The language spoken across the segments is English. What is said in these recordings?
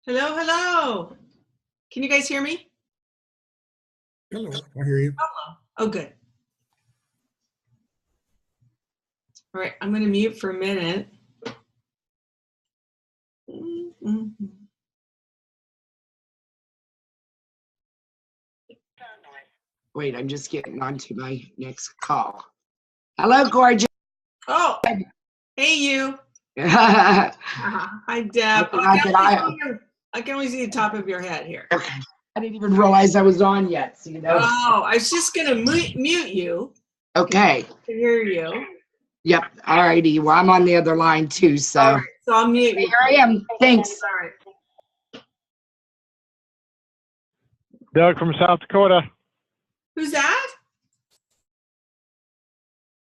Hello, hello. Can you guys hear me? Hello, I hear you. Oh, good. All right, I'm going to mute for a minute. Wait, I'm just getting on to my next call. Hello, gorgeous. Oh, hey, you. I Hi, Deb. I can only see the top of your head here. didn't even realize I was on yet, so you know. Oh, I was just going to mute you. Okay. To hear you. Yep. All righty. Well, I'm on the other line too, so. All right, so I'll mute you. Here I am. Thanks. All right. Doug from South Dakota. Who's that?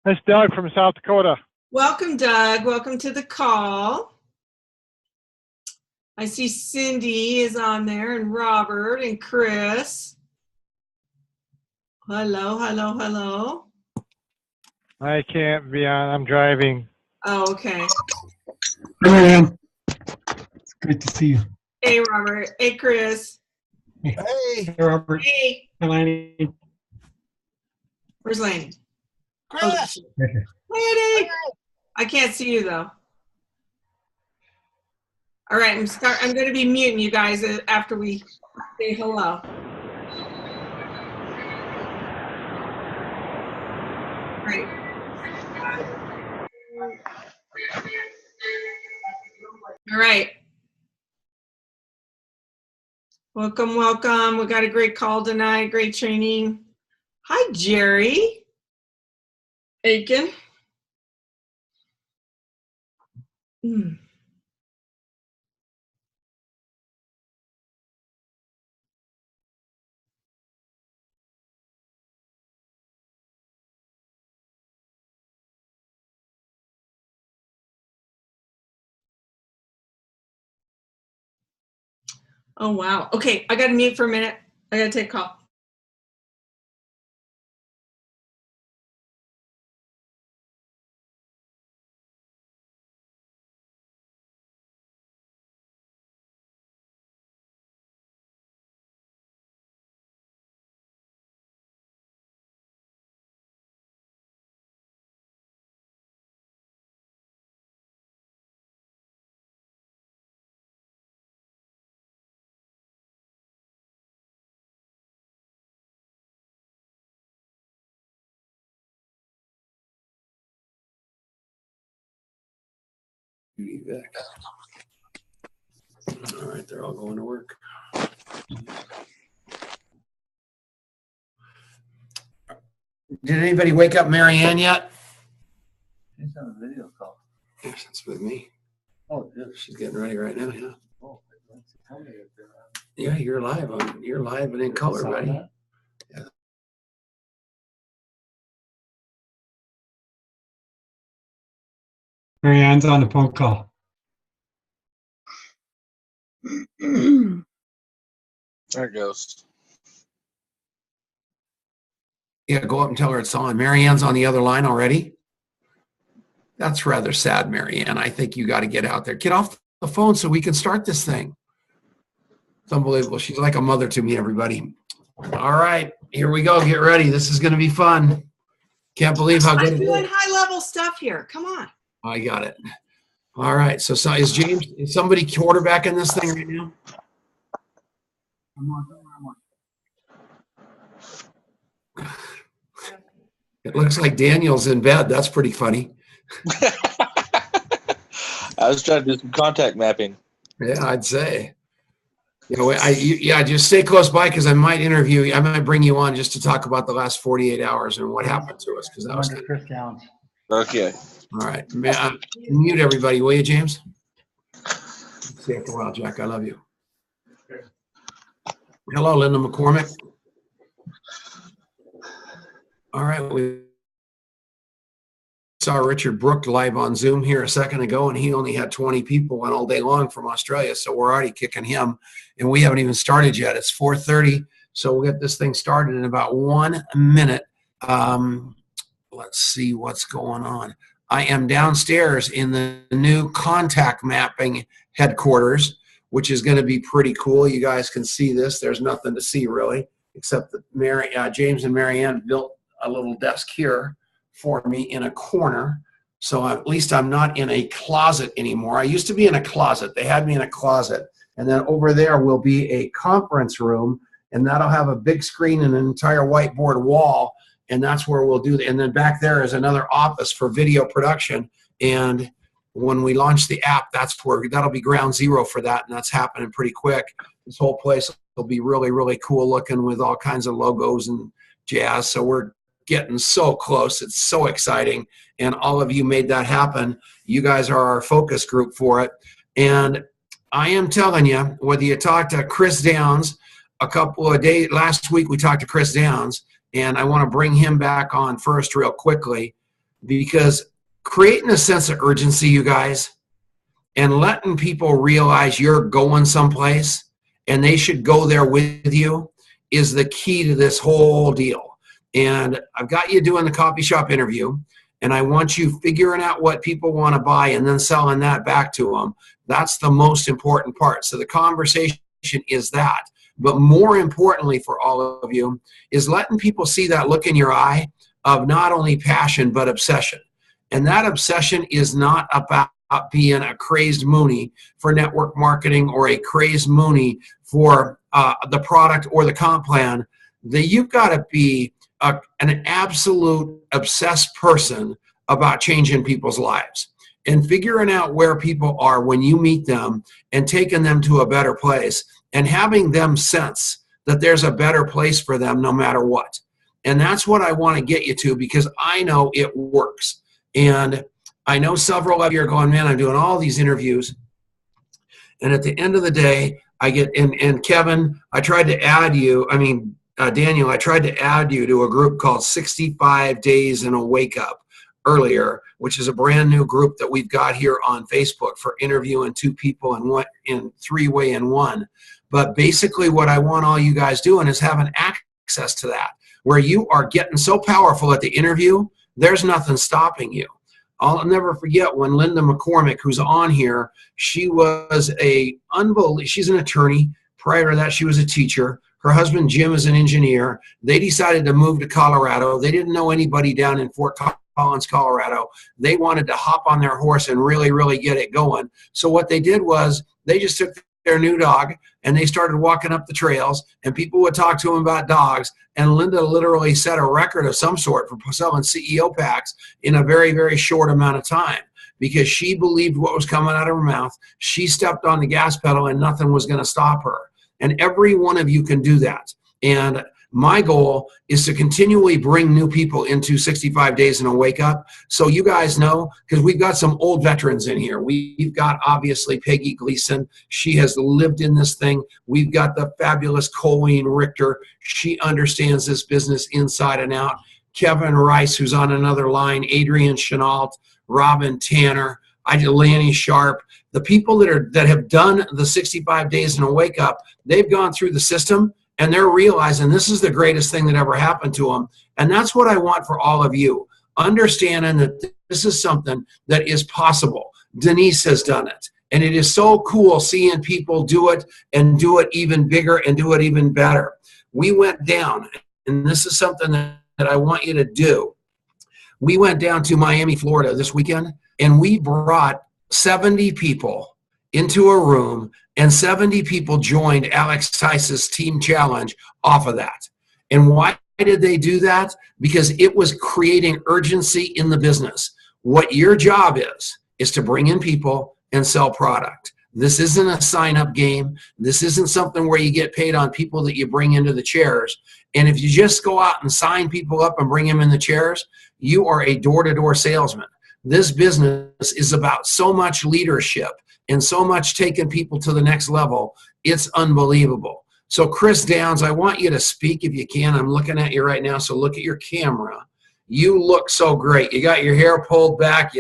That's Doug from South Dakota. Welcome, Doug. Welcome to the call. I see Cindy is on there, and Robert and Chris. Hello, hello, hello. I can't be on. I'm driving. Oh, okay. Hey, Marianne. It's great to see you. Hey, Robert. Hey, Chris. Hey, Robert. Hey. Hi, Lanny. Where's Laney? Chris. Laney. I can't see you though. All right, I'm going to be muting you guys after we say hello. All right. All right. Welcome, welcome. We got a great call tonight, great training. Hi, Jerry Aiken. Oh, wow. Okay, I got to mute for a minute. I got to take a call. All right, they're all going to work. Did anybody wake up Marianne yet? She's on a video call. Yes, it's with me. Oh, good. She's getting ready right now. Yeah. Oh, tell me if they're on. Yeah, you're live on. You're live and in color, Saw buddy. that? Marianne's on the phone call. There it goes. Yeah, go up and tell her it's on. Marianne's on the other line already. That's rather sad, Marianne. I think you got to get out there. Get off the phone so we can start this thing. It's unbelievable. She's like a mother to me, everybody. All right, here we go. Get ready. This is going to be fun. Can't believe how good I'm it doing is. high-level stuff here. Come on. I got it. All right. So is somebody quarterbacking this thing right now? It looks like Daniel's in bed. That's pretty funny. I was trying to do some contact mapping. Yeah, I'd say. Just stay close by because I might interview you. I might bring you on just to talk about the last 48 hours and what happened to us because that was Under Chris Downs. Okay. all right. Mute everybody, will you, James? See you after a while, Jack. I love you. Hello, Linda McCormick. All right, we saw Richard Brook live on Zoom here a second ago, and he only had 20 people on all day long from Australia, so we're already kicking him, and we haven't even started yet. It's 4:30, so we'll get this thing started in about 1 minute. Let's see what's going on. I am downstairs in the new contact mapping headquarters. which is going to be pretty cool. You guys can see this. There's nothing to see really, except that James and Marianne built a little desk here for me in a corner. So at least I'm not in a closet anymore. I used to be in a closet. They had me in a closet. And then over there will be a conference room, and that'll have a big screen and an entire whiteboard wall. And that's where we'll do that. And then back there is another office for video production. And when we launch the app, that'll be ground zero for that. And that's happening pretty quick. This whole place will be really, really cool looking with all kinds of logos and jazz. So we're getting so close. It's so exciting. And all of you made that happen. You guys are our focus group for it. And I am telling you, whether you talk to Chris Downs last week we talked to Chris Downs, and I want to bring him back on first real quickly, because creating a sense of urgency, you guys, and letting people realize you're going someplace and they should go there with you is the key to this whole deal. And I've got you doing the coffee shop interview, and I want you figuring out what people want to buy and then selling that back to them. That's the most important part. So the conversation is that. But more importantly for all of you is letting people see that look in your eye of not only passion but obsession. And that obsession is not about being a crazed Mooney for network marketing or a crazed Mooney for the product or the comp plan. You've got to be an absolute obsessed person about changing people's lives and figuring out where people are when you meet them and taking them to a better place and having them sense that there's a better place for them no matter what. And that's what I want to get you to, because I know it works. And I know several of you are going, man, I'm doing all these interviews. And at the end of the day, I get, and Kevin, I tried to add you, Daniel, I tried to add you to a group called 65 Days in a Wake Up earlier, which is a brand new group that we've got here on Facebook for interviewing two people in three-way in one. But basically what I want all you guys doing is having access to that, where you are getting so powerful at the interview, there's nothing stopping you. I'll never forget when Linda McCormick, who's on here, she was she's an attorney. Prior to that, she was a teacher. Her husband, Jim, is an engineer. They decided to move to Colorado. They didn't know anybody down in Fort Collins, Colorado. They wanted to hop on their horse and really, really get it going. So what they did was they just took their new dog and they started walking up the trails, and people would talk to them about dogs. And Linda literally set a record of some sort for selling CEO packs in a very, very short amount of time, because she believed what was coming out of her mouth. She stepped on the gas pedal and nothing was going to stop her. And every one of you can do that. And my goal is to continually bring new people into 65 Days in a Wake Up. So you guys know, because we've got some old veterans in here. We've got obviously Peggy Gleason. She has lived in this thing. We've got the fabulous Colleen Richter. She understands this business inside and out. Kevin Rice, who's on another line, Adrian Chenault, Robin Tanner, Lanny Sharp. The people that have done the 65 Days in a Wake Up, they've gone through the system and they're realizing this is the greatest thing that ever happened to them. And that's what I want for all of you, understanding that this is something that is possible. Denise has done it. And it is so cool seeing people do it and do it even bigger and do it even better. We went down, and this is something that I want you to do. We went down to Miami, Florida this weekend, and we brought 70 people into a room, and 70 people joined Alex Tice's team challenge off of that. And why did they do that? Because it was creating urgency in the business. What your job is to bring in people and sell product. This isn't a sign-up game. This isn't something where you get paid on people that you bring into the chairs. And if you just go out and sign people up and bring them in the chairs, you are a door-to-door salesman. This business is about so much leadership and so much taking people to the next level. It's unbelievable. So Chris Downs, I want you to speak if you can. I'm looking at you right now, so look at your camera. You look so great. You got your hair pulled back.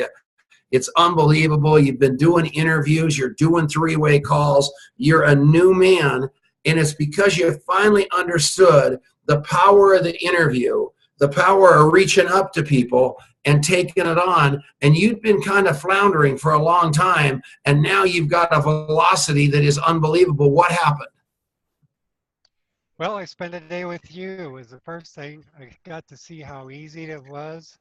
It's unbelievable. You've been doing interviews. You're doing three-way calls. You're a new man, and it's because you finally understood the power of the interview the power of reaching up to people and taking it on, and you've been kind of floundering for a long time, and now you've got a velocity that is unbelievable. What happened? Well, I spent a day with you was the first thing. I got to see how easy it was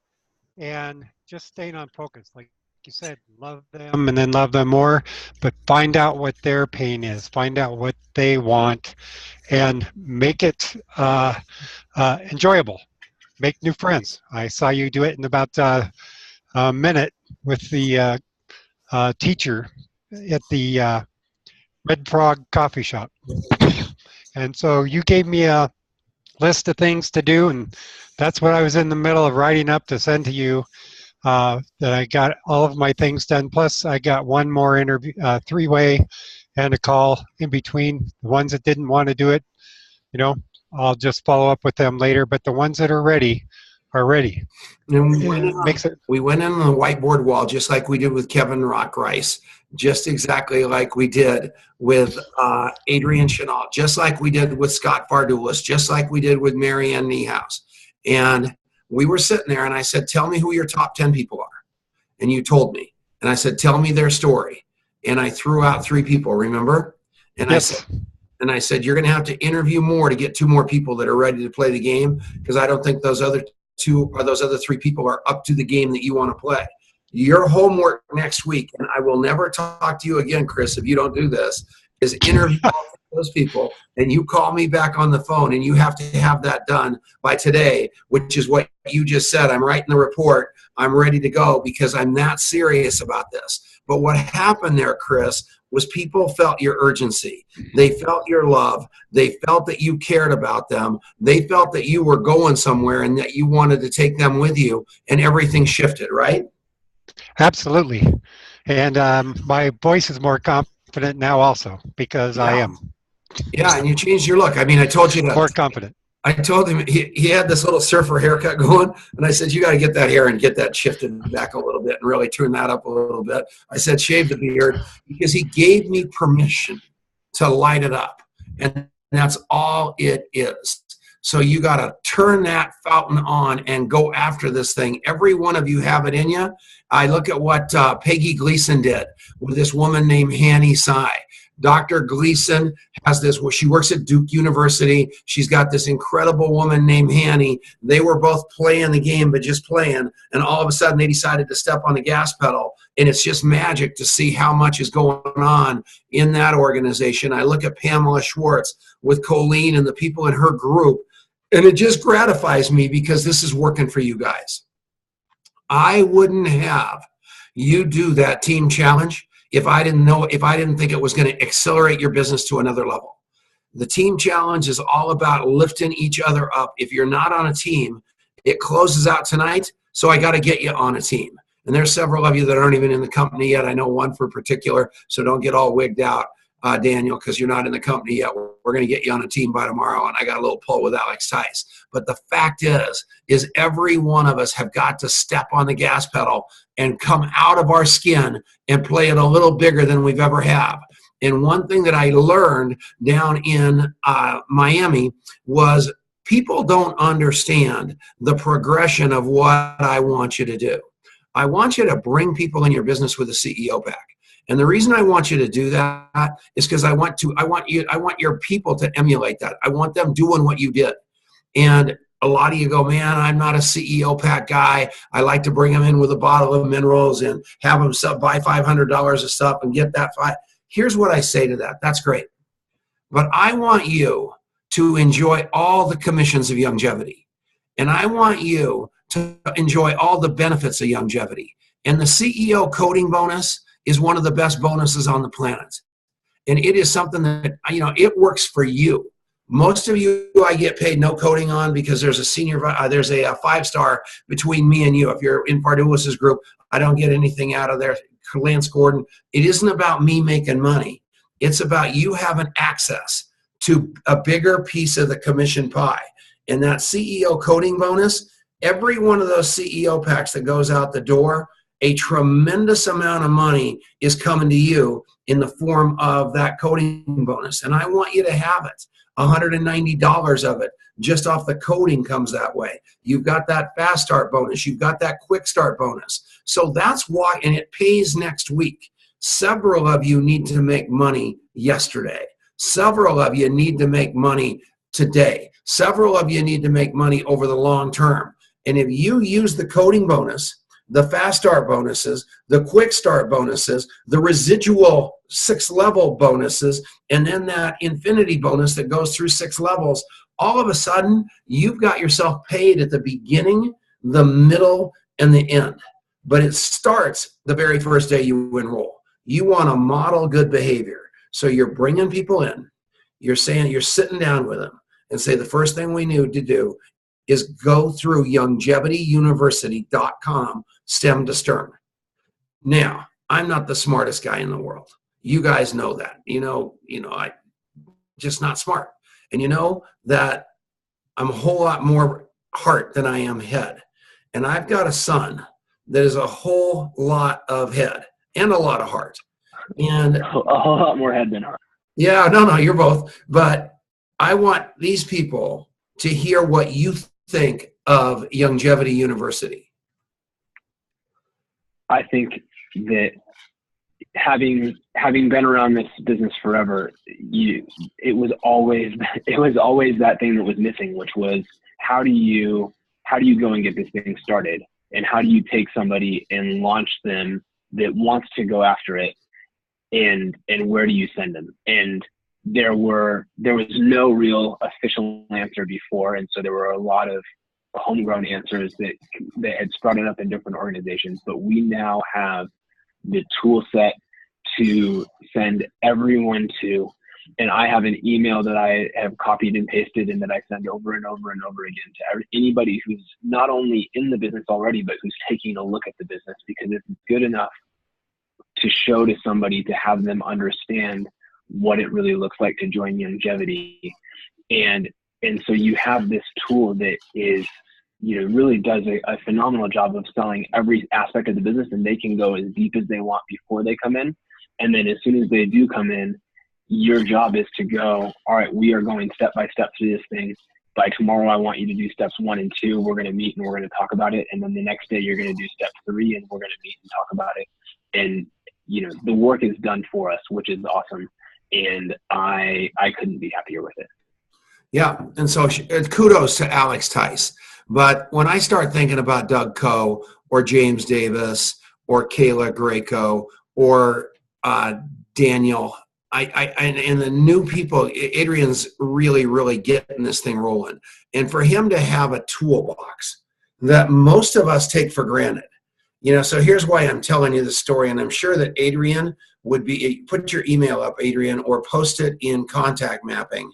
and just staying on focus. Like you said, love them and then love them more, but find out what their pain is, find out what they want, and make it enjoyable. Make new friends. I saw you do it in about a minute with the teacher at the Red Frog Coffee Shop. And so you gave me a list of things to do, and that's what I was in the middle of writing up to send to you, that I got all of my things done. Plus, I got one more interview, three-way, and a call in between. The ones that didn't want to do it, you know, I'll just follow up with them later. But the ones that are ready are ready. And we went in on the whiteboard wall just like we did with Kevin Rock Rice, just exactly like we did with Adrian Chenal, just like we did with Scott Fardulis, just like we did with Marianne Niehaus. And we were sitting there, and I said, tell me who your top 10 people are. And you told me. And I said, tell me their story. And I threw out 3 people, remember? And Yes. I said, you're going to have to interview more to get 2 more people that are ready to play the game, because I don't think those other 3 people are up to the game that you want to play. Your homework next week, and I will never talk to you again, Chris, if you don't do this, is interview those people, and you call me back on the phone, and you have to have that done by today, which is what you just said. I'm writing the report. I'm ready to go because I'm that serious about this. But what happened there, Chris, was people felt your urgency. They felt your love. They felt that you cared about them. They felt that you were going somewhere and that you wanted to take them with you, and everything shifted, right? Absolutely. And my voice is more confident now also because I am Yeah, and you changed your look. I mean, I told you that. more confident. I told him he had this little surfer haircut going, and I said, you got to get that hair and get that shifted back a little bit and really turn that up a little bit. I said, shave the beard, because he gave me permission to light it up, and that's all it is. So you got to turn that fountain on and go after this thing. Every one of you have it in you. I look at what Peggy Gleason did with this woman named Hanny Tsai. Dr. Gleason has this, she works at Duke University. She's got this incredible woman named Hanny. They were both playing the game, but just playing. And all of a sudden they decided to step on the gas pedal. And it's just magic to see how much is going on in that organization. I look at Pamela Schwartz with Colleen and the people in her group, and it just gratifies me because this is working for you guys. I wouldn't have you do that team challenge if I didn't think it was going to accelerate your business to another level. The team challenge is all about lifting each other up. If you're not on a team, it closes out tonight, so I got to get you on a team. And there's several of you that aren't even in the company yet. I know one for particular, so don't get all wigged out, Daniel, because you're not in the company yet. We're going to get you on a team by tomorrow, and I got a little pull with Alex Tice. But the fact is every one of us have got to step on the gas pedal and come out of our skin and play it a little bigger than we've ever have. And one thing that I learned down in Miami was people don't understand the progression of what I want you to do. I want you to bring people in your business with a CEO pack. And the reason I want you to do that is because I want your people to emulate that. I want them doing what you did. And a lot of you go, man, I'm not a CEO pack guy. I like to bring them in with a bottle of minerals and have them buy $500 of stuff and get that. Here's what I say to that. That's great. But I want you to enjoy all the commissions of longevity. And I want you to enjoy all the benefits of longevity. And the CEO coding bonus is one of the best bonuses on the planet. And it is something that, it works for you. Most of you I get paid no coding on because there's a 5-star between me and you. If you're in Fardulis's group, I don't get anything out of there. Lance Gordon, it isn't about me making money. It's about you having access to a bigger piece of the commission pie. And that CEO coding bonus, every one of those CEO packs that goes out the door, a tremendous amount of money is coming to you in the form of that coding bonus. And I want you to have it. $190 of it just off the coding comes that way. You've got that fast start bonus. You've got that quick start bonus. So that's why, and it pays next week. Several of you need to make money yesterday. Several of you need to make money today. Several of you need to make money over the long term. And if you use the coding bonus, the fast start bonuses, the quick start bonuses, the residual 6-level bonuses, and then that infinity bonus that goes through 6 levels, all of a sudden, you've got yourself paid at the beginning, the middle, and the end. But it starts the very first day you enroll. You want to model good behavior. So you're bringing people in. You're saying, you're sitting down with them and say, the first thing we need to do is go through youngevityuniversity.com stem to stern. Now, I'm not the smartest guy in the world. You guys know that. I just not smart. And you know that I'm a whole lot more heart than I am head. And I've got a son that is a whole lot of head and a lot of heart. And a whole lot more head than heart. Yeah, no, you're both. But I want these people to hear what you think of Youngevity University. I think that having been around this business forever, it was always that thing that was missing, which was how do you go and get this thing started, and how do you take somebody and launch them that wants to go after it, and where do you send them? And there was no real official answer before, and so there were a lot of homegrown answers that had sprouted up in different organizations. But we now have the tool set to send everyone to, and I have an email that I have copied and pasted and that I send over and over and over again to anybody who's not only in the business already, but who's taking a look at the business, because it's good enough to show to somebody to have them understand what it really looks like to join Youngevity. And so you have this tool that is, really does a phenomenal job of selling every aspect of the business, and they can go as deep as they want before they come in. And then as soon as they do come in, your job is to go, all right, we are going step by step through this thing. By tomorrow, I want you to do steps 1 and 2. We're going to meet and we're going to talk about it. And then the next day you're going to do step 3 and we're going to meet and talk about it. And, the work is done for us, which is awesome. And I couldn't be happier with it. Yeah. And so kudos to Alex Tice. But when I start thinking about Doug Coe or James Davis or Kayla Greco or Daniel, and the new people, Adrian's really, really getting this thing rolling. And for him to have a toolbox that most of us take for granted. So here's why I'm telling you the story, and I'm sure that Adrian would be, put your email up, Adrian, or post it in contact mapping.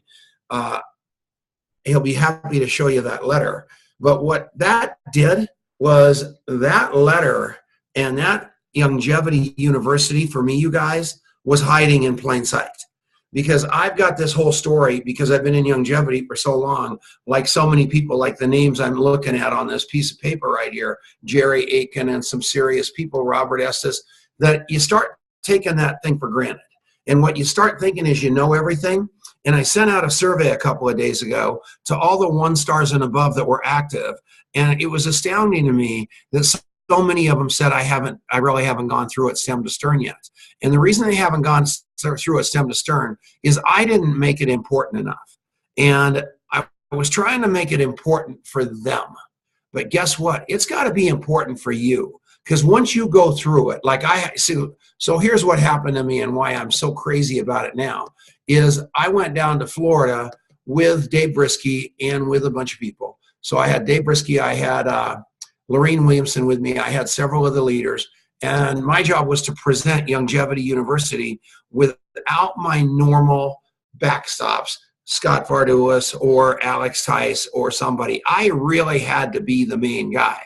He'll be happy to show you that letter. But what that did was that letter and that Youngevity University, for me, you guys, was hiding in plain sight. Because I've got this whole story, because I've been in Youngevity for so long, like so many people, like the names I'm looking at on this piece of paper right here, Jerry Aiken and some serious people, Robert Estes, that you start taking that thing for granted. And what you start thinking is you know everything. And I sent out a survey a couple of days ago to all the 1 stars and above that were active. And it was astounding to me that so many of them said, I really haven't gone through it stem to stern yet. And the reason they haven't gone through it stem to stern is I didn't make it important enough. And I was trying to make it important for them. But guess what? It's got to be important for you. Because once you go through it, like I see, so here's what happened to me and why I'm so crazy about it now, is I went down to Florida with Dave Brisky and with a bunch of people. So I had Dave Brisky, I had Lorene Williamson with me, I had several of the leaders, and my job was to present Youngevity University without my normal backstops, Scott Varduis or Alex Tice or somebody. I really had to be the main guy.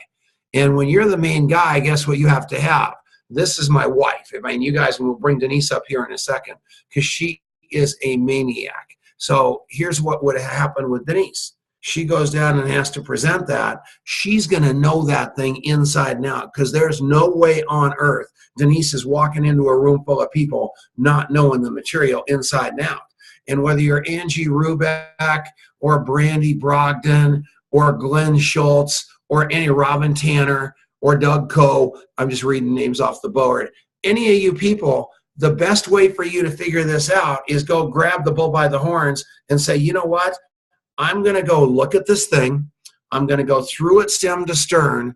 And when you're the main guy, guess what you have to have? This is my wife. I mean, you guys will bring Denise up here in a second because she is a maniac. So here's what would have happened with Denise. she goes down and has to present that, she's going to know that thing inside and out, because there's no way on earth Denise is walking into a room full of people not knowing the material inside and out. And whether you're Angie Rubeck or Brandy Brogdon or Glenn Schultz or any Robin Tanner or Doug Coe, I'm just reading names off the board, any of you people, the best way for you to figure this out is go grab the bull by the horns and say, you know what? I'm going to go look at this thing. I'm going to go through it stem to stern,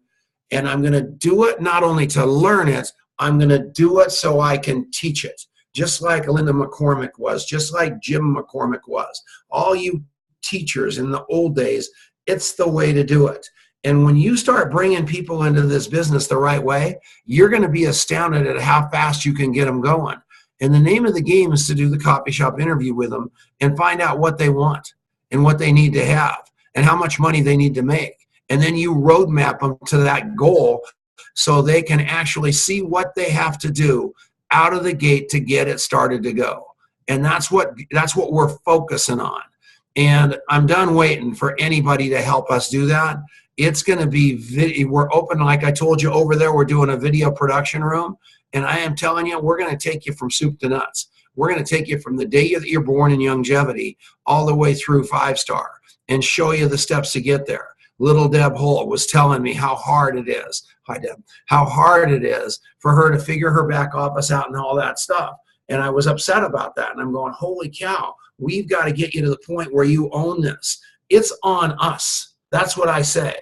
and I'm going to do it not only to learn it, I'm going to do it so I can teach it. Just like Linda McCormick was, just like Jim McCormick was. All you teachers in the old days, it's the way to do it. And when you start bringing people into this business the right way, you're going to be astounded at how fast you can get them going. And the name of the game is to do the coffee shop interview with them and find out what they want and what they need to have and how much money they need to make. And then you roadmap them to that goal so they can actually see what they have to do out of the gate to get it started to go. And that's what we're focusing on. And I'm done waiting for anybody to help us do that. It's going to be, we're open, like I told you over there, we're doing a video production room. And I am telling you, we're going to take you from soup to nuts. We're going to take you from the day that you're born in longevity all the way through 5-star and show you the steps to get there. Little Deb Hull was telling me how hard it is. Hi, Deb. How hard it is for her to figure her back office out and all that stuff. And I was upset about that. And I'm going, holy cow, we've got to get you to the point where you own this. It's on us. That's what I say.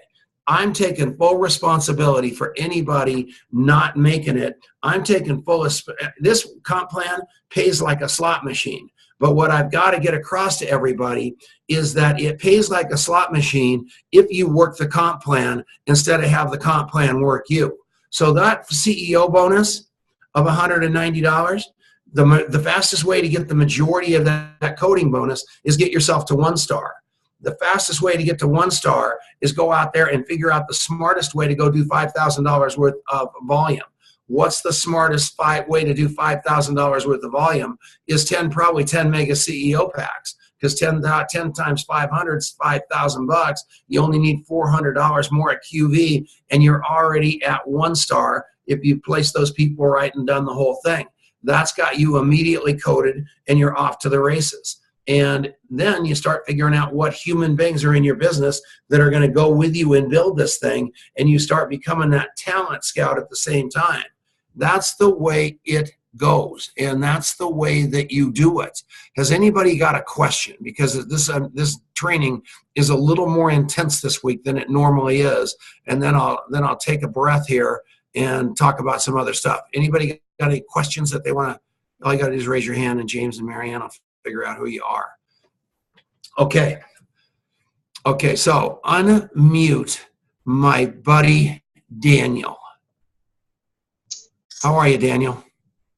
I'm taking full responsibility for anybody not making it. I'm taking this comp plan pays like a slot machine. But what I've got to get across to everybody is that it pays like a slot machine if you work the comp plan instead of have the comp plan work you. So that CEO bonus of $190, the fastest way to get the majority of that coding bonus is get yourself to 1-star. The fastest way to get to 1-star is go out there and figure out the smartest way to go do $5,000 worth of volume. What's the smartest way to do $5,000 worth of volume is probably 10 mega CEO packs, because 10 times 500 is $5,000. You only need $400 more at QV, and you're already at 1-star if you place those people right and done the whole thing. That's got you immediately coded, and you're off to the races. And then you start figuring out what human beings are in your business that are going to go with you and build this thing, and you start becoming that talent scout at the same time. That's the way it goes, and that's the way that you do it. Has anybody got a question? Because this training is a little more intense this week than it normally is, and then I'll take a breath here and talk about some other stuff. Anybody got any questions that they want to? All you got to do is raise your hand, and James and Marianne will figure out who you are. Okay, so unmute my buddy Daniel. How are you, Daniel?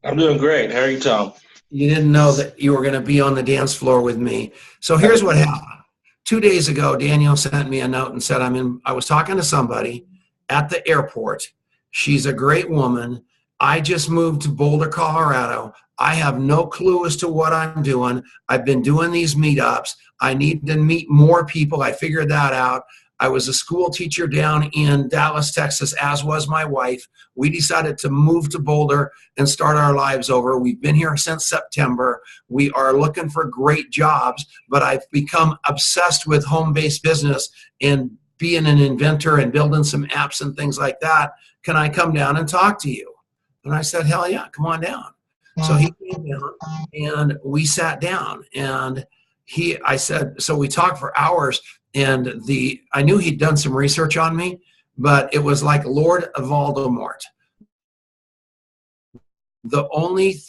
I'm doing great. How are you, Tom? You didn't know that you were going to be on the dance floor with me. So here's what happened. 2 days ago, Daniel sent me a note and said, I was talking to somebody at the airport. She's a great woman. I just moved to Boulder, Colorado. I have no clue as to what I'm doing. I've been doing these meetups. I need to meet more people. I figured that out. I was a school teacher down in Dallas, Texas, as was my wife. We decided to move to Boulder and start our lives over. We've been here since September. We are looking for great jobs, but I've become obsessed with home-based business and being an inventor and building some apps and things like that. Can I come down and talk to you? And I said, hell yeah, come on down. So he came down and we sat down, and I said, so we talked for hours, and I knew he'd done some research on me, but it was like Lord Voldemort. The only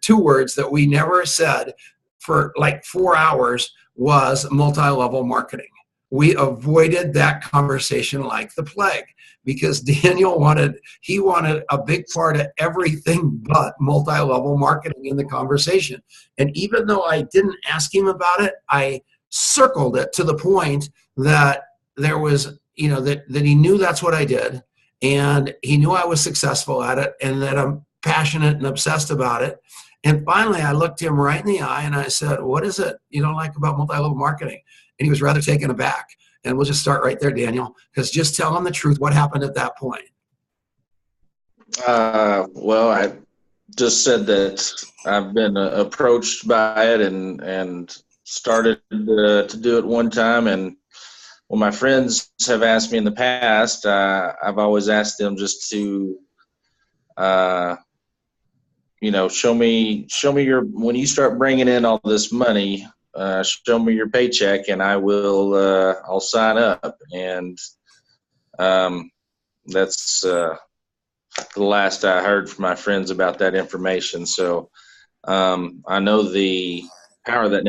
two words that we never said for like 4 hours was multi-level marketing. We avoided that conversation like the plague, because Daniel wanted a big part of everything but multi-level marketing in the conversation. And even though I didn't ask him about it, I circled it to the point that there was, that he knew that's what I did, and he knew I was successful at it, and that I'm passionate and obsessed about it. And finally, I looked him right in the eye and I said, what is it you don't like about multi-level marketing? And he was rather taken aback. And we'll just start right there, Daniel, because just tell him the truth. What happened at that point? Well, I just said that I've been approached by it and started to do it one time. And when my friends have asked me in the past, I've always asked them just to, show me when you start bringing in all this money, show me your paycheck and I'll sign up. And that's the last I heard from my friends about that information. So I know the power that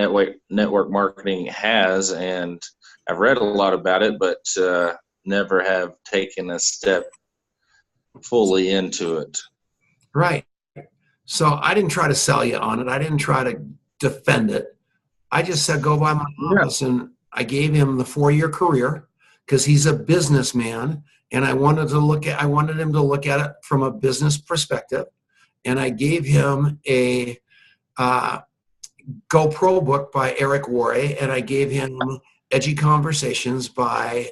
network marketing has, and I've read a lot about it, but never have taken a step fully into it. Right. So I didn't try to sell you on it. I didn't try to defend it. I just said, go by my office, and I gave him the 4-year career because he's a businessman, and I wanted him to look at it from a business perspective. And I gave him a GoPro book by Eric Worre, and I gave him Edgy Conversations by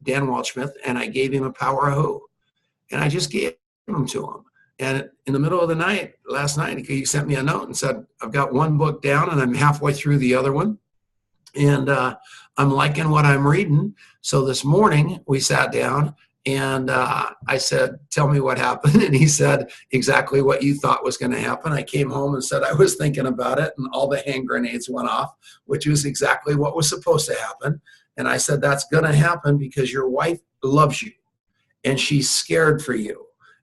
Dan Waldschmidt, and I gave him A Power of Who. And I just gave them to him. And in the middle of the night, last night, he sent me a note and said, I've got one book down and I'm halfway through the other one. And I'm liking what I'm reading. So this morning we sat down and I said, tell me what happened. And he said exactly what you thought was going to happen. I came home and said I was thinking about it, and all the hand grenades went off, which was exactly what was supposed to happen. And I said, that's going to happen because your wife loves you and she's scared for you.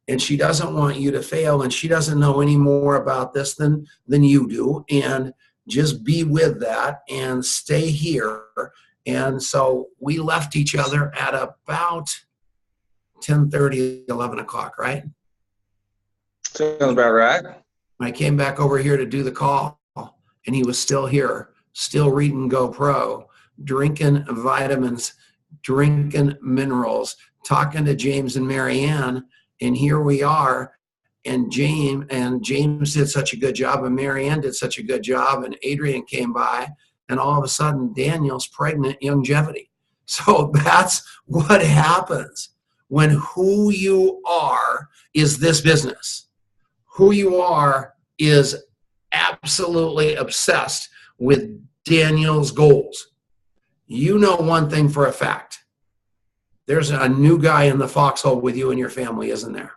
And she doesn't want you to fail, and she doesn't know any more about this than you do. And just be with that and stay here. And so we left each other at about 10:30, 11 o'clock, right? Sounds about right. I came back over here to do the call, and he was still here, still reading GoPro, drinking vitamins, drinking minerals, talking to James and Marianne. And here we are, and James did such a good job, and Marianne did such a good job, and Adrian came by, and all of a sudden Daniel's pregnant, longevity. So that's what happens when who you are is this business. Who you are is absolutely obsessed with Daniel's goals. You know one thing for a fact. There's a new guy in the foxhole with you and your family, isn't there?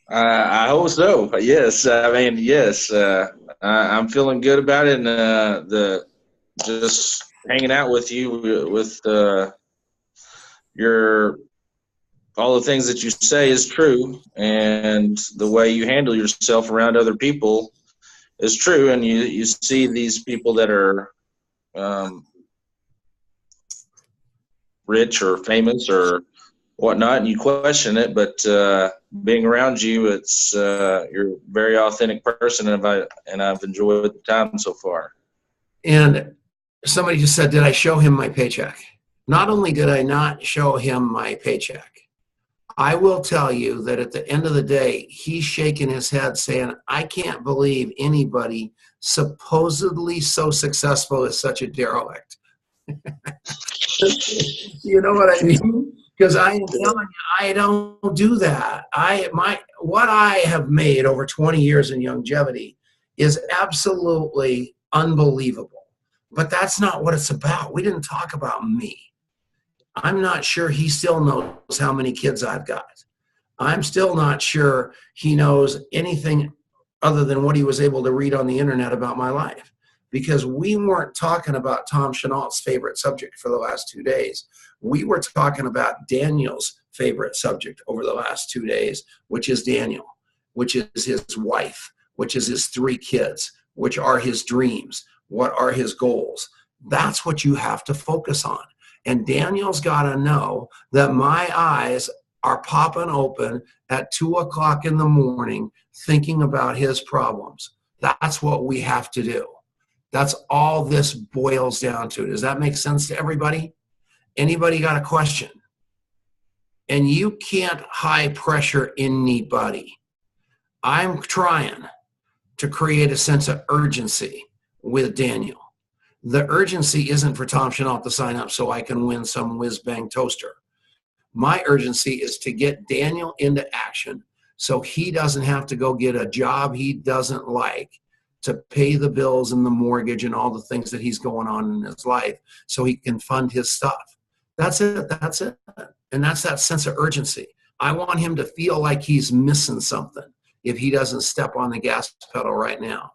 I hope so. Yes. Yes. I'm feeling good about it, and just hanging out with you with all the things that you say is true, and the way you handle yourself around other people is true. And you see these people that are rich or famous or whatnot, and you question it, but being around you, it's you're a very authentic person, and I've enjoyed the time so far. And somebody just said, did I show him my paycheck? Not only did I not show him my paycheck, I will tell you that at the end of the day, he's shaking his head saying, I can't believe anybody supposedly so successful is such a derelict. You know what I mean? Because I am telling you, I don't do that. What I have made over 20 years in longevity is absolutely unbelievable. But that's not what it's about. We didn't talk about me. I'm not sure he still knows how many kids I've got. I'm still not sure he knows anything other than what he was able to read on the internet about my life. Because we weren't talking about Tom Chenault's favorite subject for the last 2 days. We were talking about Daniel's favorite subject over the last 2 days, which is Daniel, which is his wife, which is his 3 kids, which are his dreams, what are his goals. That's what you have to focus on. And Daniel's got to know that my eyes are popping open at 2 o'clock in the morning thinking about his problems. That's what we have to do. That's all this boils down to. Does that make sense to everybody? Anybody got a question? And you can't high pressure anybody. I'm trying to create a sense of urgency with Daniel. The urgency isn't for Tom Chenault to sign up so I can win some whiz-bang toaster. My urgency is to get Daniel into action so he doesn't have to go get a job he doesn't like to pay the bills and the mortgage and all the things that he's going on in his life so he can fund his stuff. That's it. That's it. And that's that sense of urgency. I want him to feel like he's missing something if he doesn't step on the gas pedal right now.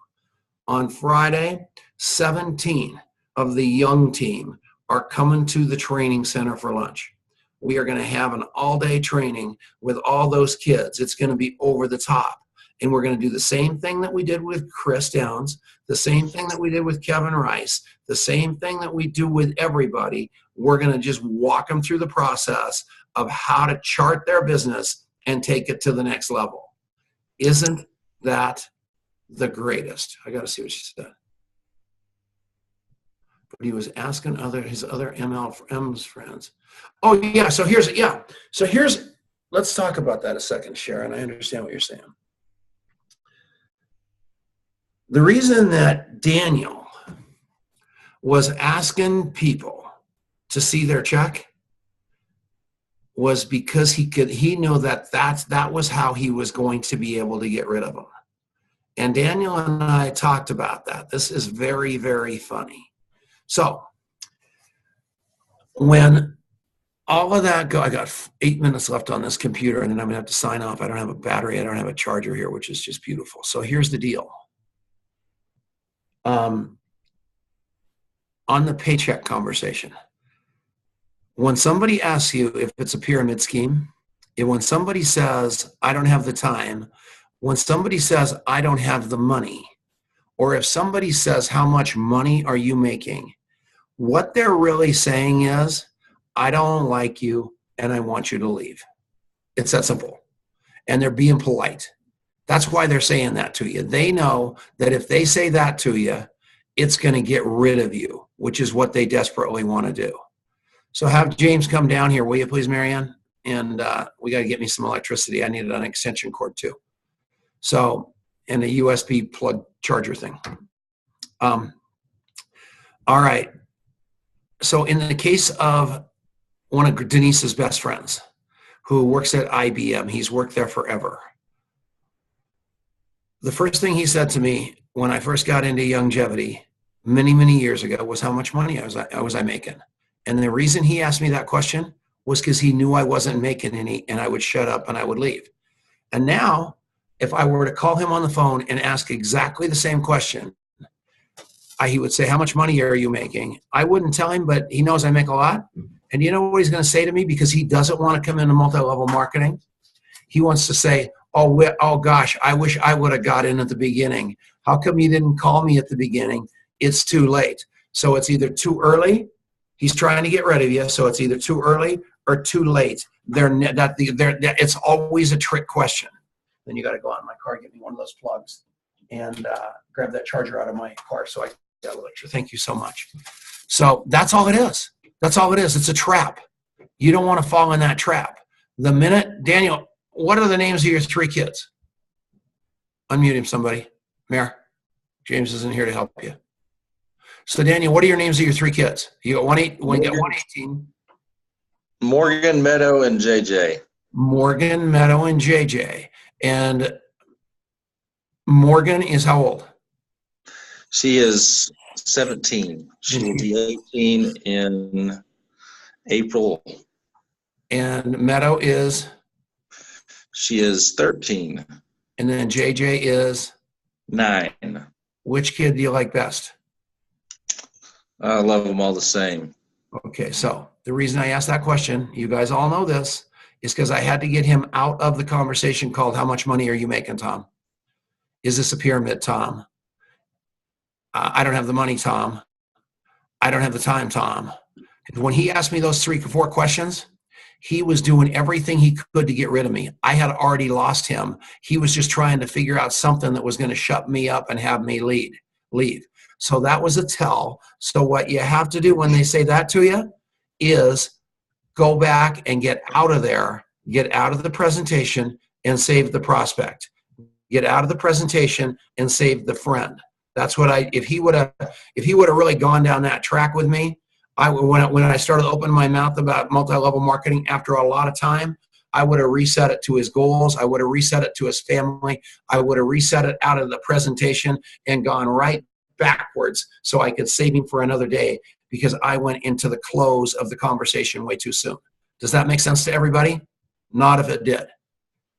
On Friday, 17 of the young team are coming to the training center for lunch. We are going to have an all-day training with all those kids. It's going to be over the top. And we're going to do the same thing that we did with Chris Downs, the same thing that we did with Kevin Rice, the same thing that we do with everybody. We're going to just walk them through the process of how to chart their business and take it to the next level. Isn't that the greatest? I got to see what she said. But he was asking his other MLM's friends. Oh, yeah. So here's, let's talk about that a second, Sharon. I understand what you're saying. The reason that Daniel was asking people to see their check was because he knew that was how he was going to be able to get rid of them. And Daniel and I talked about that. This is very, very funny. So when all of that I got 8 minutes left on this computer, and then I'm gonna have to sign off. I don't have a battery. I don't have a charger here, which is just beautiful. So here's the deal. On the paycheck conversation, when somebody asks you if it's a pyramid scheme, when somebody says, I don't have the time, when somebody says, I don't have the money, or if somebody says, how much money are you making? What they're really saying is, I don't like you and I want you to leave. It's that simple. And they're being polite. That's why they're saying that to you. They know that if they say that to you, it's going to get rid of you, which is what they desperately want to do. So have James come down here, will you please, Marianne? And we got to get me some electricity. I need an extension cord too. So, and a USB plug charger thing. All right. So in the case of one of Denise's best friends who works at IBM, he's worked there forever. The first thing he said to me when I first got into Youngevity many, many years ago was how much money was I making? And the reason he asked me that question was because he knew I wasn't making any and I would shut up and I would leave. And now, if I were to call him on the phone and ask exactly the same question, he would say, how much money are you making? I wouldn't tell him, but he knows I make a lot. And you know what he's going to say to me? Because he doesn't want to come into multi-level marketing. He wants to say, oh gosh, I wish I would have got in at the beginning. How come you didn't call me at the beginning? It's too late. So it's either too early. He's trying to get rid of you. So it's either too early or too late. It's always a trick question. Then you got to go out in my car, get me one of those plugs, and grab that charger out of my car so I got a lecture. Thank you so much. So that's all it is. That's all it is. It's a trap. You don't want to fall in that trap. The minute, Daniel, what are the names of your 3 kids? Unmute him, somebody. Mayor, James isn't here to help you. So Daniel, what are your names of your 3 kids? You got 118. Morgan, Meadow, and JJ. Morgan, Meadow, and JJ. And Morgan is how old? She is 17. She will be 18 in April. And Meadow is? She is 13. And then JJ is? 9. Which kid do you like best? I love them all the same. Okay, so the reason I asked that question, you guys all know this, is because I had to get him out of the conversation called, how much money are you making, Tom? Is this a pyramid, Tom? I don't have the money, Tom. I don't have the time, Tom. When he asked me those 3 or 4 questions, he was doing everything he could to get rid of me. I had already lost him. He was just trying to figure out something that was going to shut me up and have me leave. So that was a tell. So what you have to do when they say that to you is go back and get out of there, get out of the presentation and save the prospect. Get out of the presentation and save the friend. That's what if he would have really gone down that track with me, when I started opening my mouth about multi-level marketing after a lot of time, I would have reset it to his goals. I would have reset it to his family. I would have reset it out of the presentation and gone right backwards so I could save him for another day, because I went into the close of the conversation way too soon. Does that make sense to everybody? Not if it did.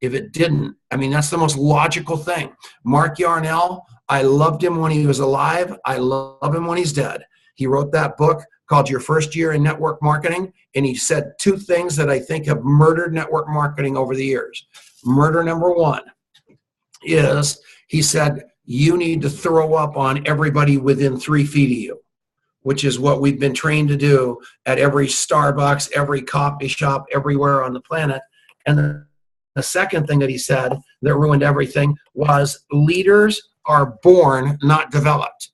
If it didn't, I mean, that's the most logical thing. Mark Yarnell, I loved him when he was alive. I love him when he's dead. He wrote that book called Your First Year in Network Marketing, and he said two things that I think have murdered network marketing over the years. Murder number one is, he said, you need to throw up on everybody within 3 feet of you, which is what we've been trained to do at every Starbucks, every coffee shop, everywhere on the planet. And the second thing that he said that ruined everything was, leaders are born, not developed.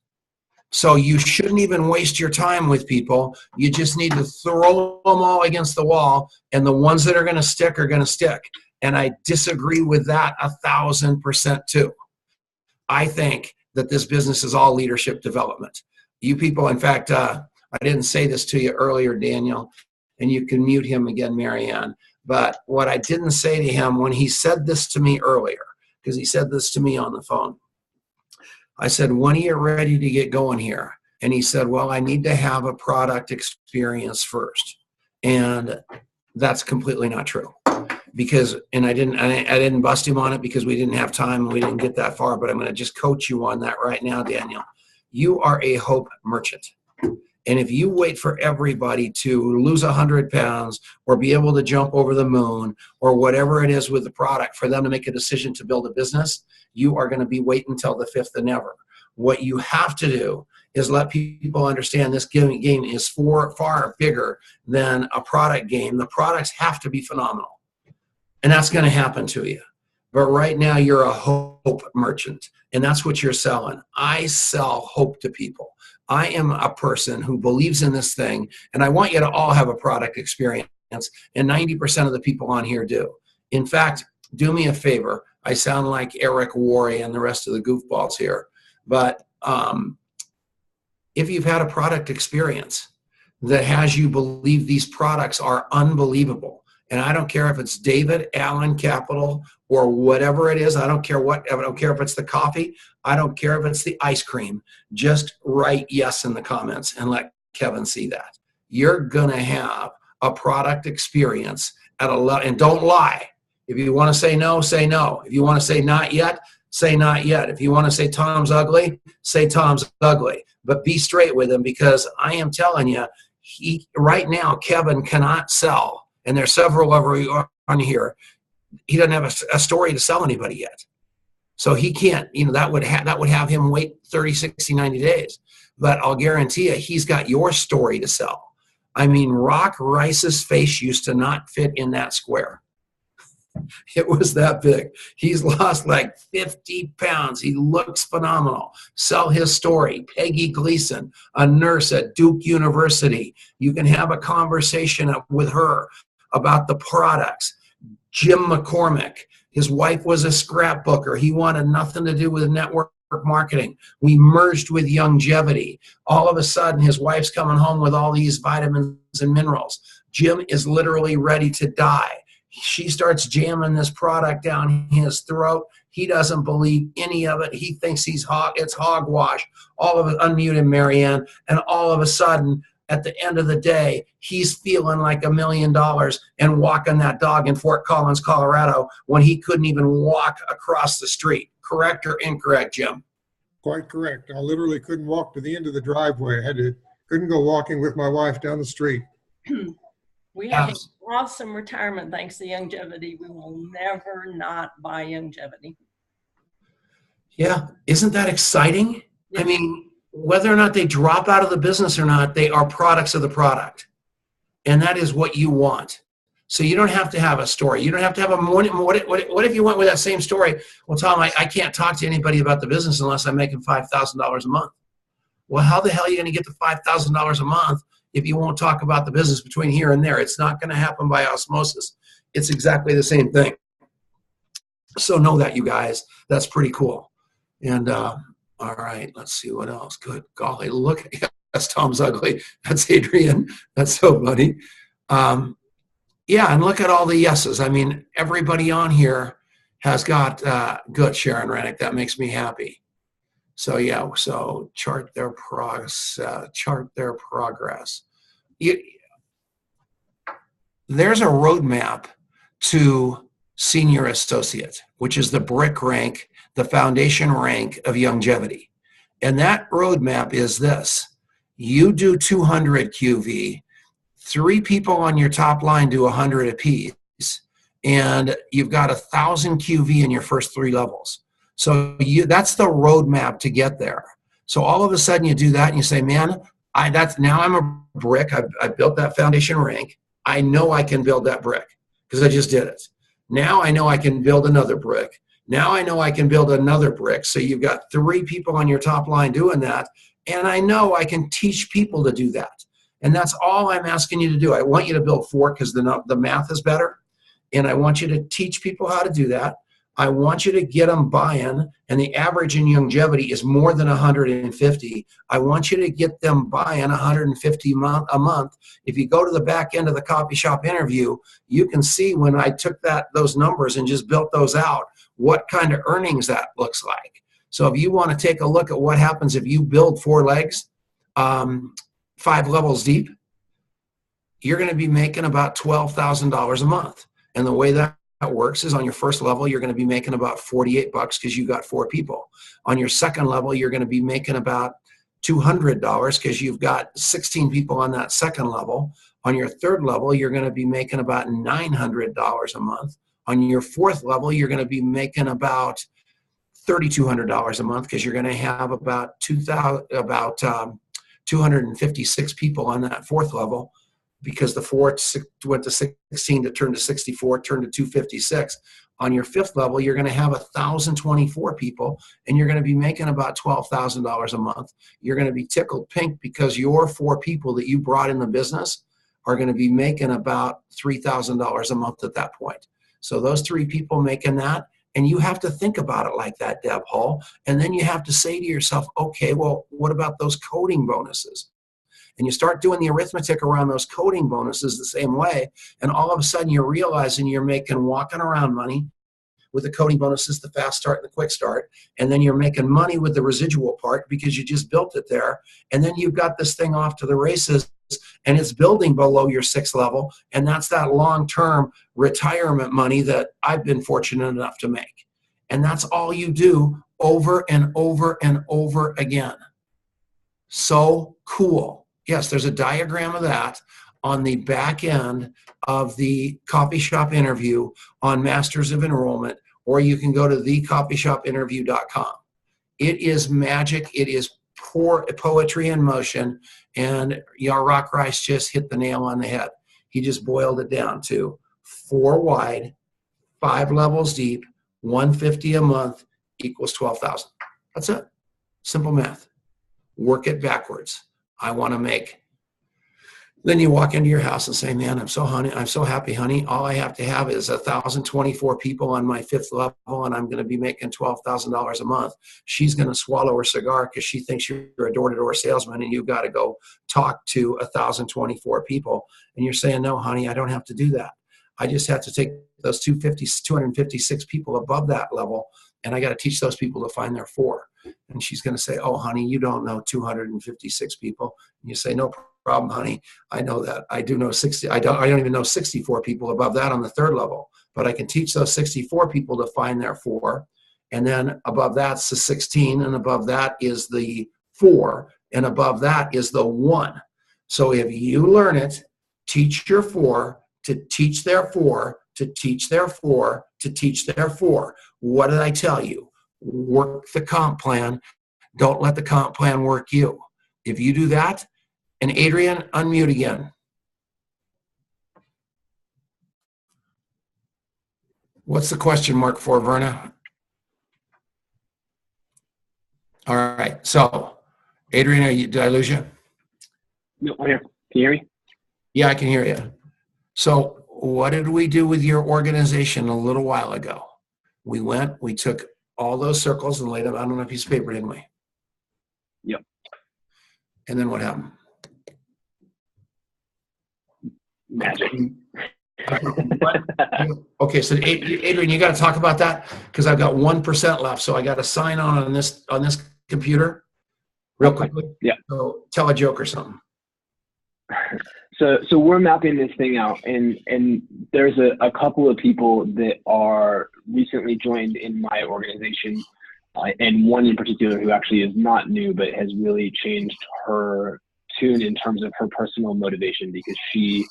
So you shouldn't even waste your time with people. You just need to throw them all against the wall, and the ones that are going to stick are going to stick. And I disagree with that 1,000% too. I think that this business is all leadership development. You people, in fact, I didn't say this to you earlier, Daniel, and you can mute him again, Marianne. But what I didn't say to him when he said this to me earlier, because he said this to me on the phone, I said, when are you ready to get going here? And he said, well, I need to have a product experience first. And that's completely not true. Because, and I didn't bust him on it because we didn't have time and we didn't get that far, but I'm going to just coach you on that right now, Daniel. You are a hope merchant. And if you wait for everybody to lose 100 pounds or be able to jump over the moon or whatever it is with the product for them to make a decision to build a business, you are going to be waiting until the fifth and never. What you have to do is let people understand this game is far bigger than a product game. The products have to be phenomenal. And that's going to happen to you. But right now you're a hope merchant, and that's what you're selling. I sell hope to people. I am a person who believes in this thing, and I want you to all have a product experience, and 90% of the people on here do. In fact, do me a favor. I sound like Eric Worre and the rest of the goofballs here, but if you've had a product experience that has you believe these products are unbelievable, and I don't care if it's David Allen Capital or whatever it is. I don't care if it's the coffee. I don't care if it's the ice cream. Just write yes in the comments and let Kevin see that. You're going to have a product experience at a level, and don't lie. If you want to say no, say no. If you want to say not yet, say not yet. If you want to say Tom's ugly, say Tom's ugly. But be straight with him, because I am telling you, right now, Kevin cannot sell. And there's several of you on here. He doesn't have a story to sell anybody yet. So he can't, that would have him wait 30, 60, 90 days. But I'll guarantee you, he's got your story to sell. I mean, Rock Rice's face used to not fit in that square. It was that big. He's lost like 50 pounds. He looks phenomenal. Sell his story. Peggy Gleason, a nurse at Duke University. You can have a conversation with her about the products. Jim McCormick, his wife was a scrapbooker. He wanted nothing to do with network marketing. We merged with Youngevity. All of a sudden, his wife's coming home with all these vitamins and minerals. Jim is literally ready to die. She starts jamming this product down his throat. He doesn't believe any of it. He thinks it's hogwash. All of it, unmute him, Marianne. And all of a sudden, at the end of the day, he's feeling like $1 million and walking that dog in Fort Collins, Colorado, when he couldn't even walk across the street. Correct or incorrect, Jim? Quite correct. I literally couldn't walk to the end of the driveway. Couldn't go walking with my wife down the street. We have an awesome retirement thanks to Youngevity. We will never not buy Youngevity. Yeah, isn't that exciting? Yeah. I mean, whether or not they drop out of the business or not, they are products of the product. And that is what you want. So you don't have to have a story. You don't have to have what if you went with that same story? Well, Tom, I can't talk to anybody about the business unless I'm making $5,000 a month. Well, how the hell are you going to get the $5,000 a month if you won't talk about the business between here and there? It's not going to happen by osmosis. It's exactly the same thing. So know that, you guys. That's pretty cool. And All right, let's see what else. Good golly, look, that's Tom's ugly. That's Adrian. That's so funny. Yeah, and look at all the yeses. I mean, everybody on here has got good, Sharon Rennick. That makes me happy. So yeah, so chart their progress. There's a roadmap to senior associate, which is the BRIC rank, the foundation rank of longevity. And that roadmap is this. You do 200 QV, 3 people on your top line do 100 apiece, and you've got 1,000 QV in your first 3 levels. So that's the roadmap to get there. So all of a sudden you do that and you say, man, now I'm a BRIC. I built that foundation rank. I know I can build that BRIC because I just did it. Now I know I can build another BRIC. Now I know I can build another BRIC. So you've got 3 people on your top line doing that. And I know I can teach people to do that. And that's all I'm asking you to do. I want you to build 4 because the math is better. And I want you to teach people how to do that. I want you to get them buy-in, and the average in longevity is more than 150. I want you to get them buy-in 150 a month. If you go to the back end of the Coffee Shop interview, you can see when I took those numbers and just built those out, what kind of earnings that looks like. So if you want to take a look at what happens if you build 4 legs, 5 levels deep, you're going to be making about $12,000 a month. And the way that works is on your first level, you're going to be making about $48 because you got 4 people. On your second level, you're going to be making about $200 because you've got 16 people on that second level. On your third level, you're going to be making about $900 a month. On your fourth level, you're going to be making about $3,200 a month because you're going to have about 256 people on that fourth level, because the 4 went to 16 to turn to 64, turned to 256. On your fifth level, you're going to have 1,024 people, and you're going to be making about $12,000 a month. You're going to be tickled pink because your 4 people that you brought in the business are going to be making about $3,000 a month at that point. So those 3 people making that, and you have to think about it like that, Deb Hull. And then you have to say to yourself, okay, well, what about those coding bonuses? And you start doing the arithmetic around those coding bonuses the same way, and all of a sudden you're realizing you're making walking around money with the coding bonuses, the fast start and the quick start, and then you're making money with the residual part because you just built it there, and then you've got this thing off to the races, and it's building below your 6th level, and that's that long-term retirement money that I've been fortunate enough to make. And that's all you do over and over and over again. So cool. Yes, there's a diagram of that on the back end of the Coffee Shop interview on Masters of Enrollment, or you can go to thecoffeeshopinterview.com. It is magic. It is poetry in motion, and Rock Rice just hit the nail on the head. He just boiled it down to 4 wide, 5 levels deep, 150 a month equals 12,000. That's it. Simple math. Work it backwards. I want to make. Then you walk into your house and say, man, I'm so happy, honey. All I have to have is 1,024 people on my 5th level, and I'm going to be making $12,000 a month. She's going to swallow her cigar because she thinks you're a door-to-door salesman, and you've got to go talk to 1,024 people. And you're saying, no, honey, I don't have to do that. I just have to take those 256 people above that level, and I got to teach those people to find their 4. And she's going to say, oh, honey, you don't know 256 people. And you say, no problem, honey. I know that. I do know 60. I don't even know 64 people above that on the 3rd level. But I can teach those 64 people to find their 4. And then above that's the 16. And above that is the 4. And above that is the 1. So if you learn it, teach your 4 to teach their 4 to teach their 4 to teach their 4. What did I tell you? Work the comp plan. Don't let the comp plan work you. If you do that, and Adrian, unmute again. What's the question mark for, Verna? All right, so Adrian, did I lose you? No, I'm here. Can you hear me? Yeah, I can hear you. So what did we do with your organization a little while ago? We took all those circles and laid them out on a piece of paper, didn't we? Yep. And then what happened? Magic. Okay, so Adrian, you got to talk about that because I've got 1% left, so I got to sign on this computer real quickly. Yeah. So tell a joke or something. So we're mapping this thing out, and there's a couple of people that are recently joined in my organization, and one in particular who actually is not new but has really changed her tune in terms of her personal motivation, because she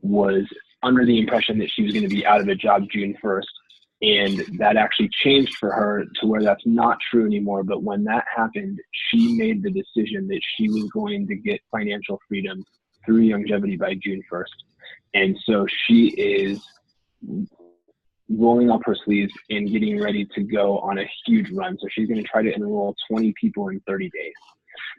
was under the impression that she was going to be out of a job June 1st, and that actually changed for her to where that's not true anymore. But when that happened, she made the decision that she was going to get financial freedom through Youngevity by June 1st. And so she is rolling up her sleeves and getting ready to go on a huge run. So she's going to try to enroll 20 people in 30 days.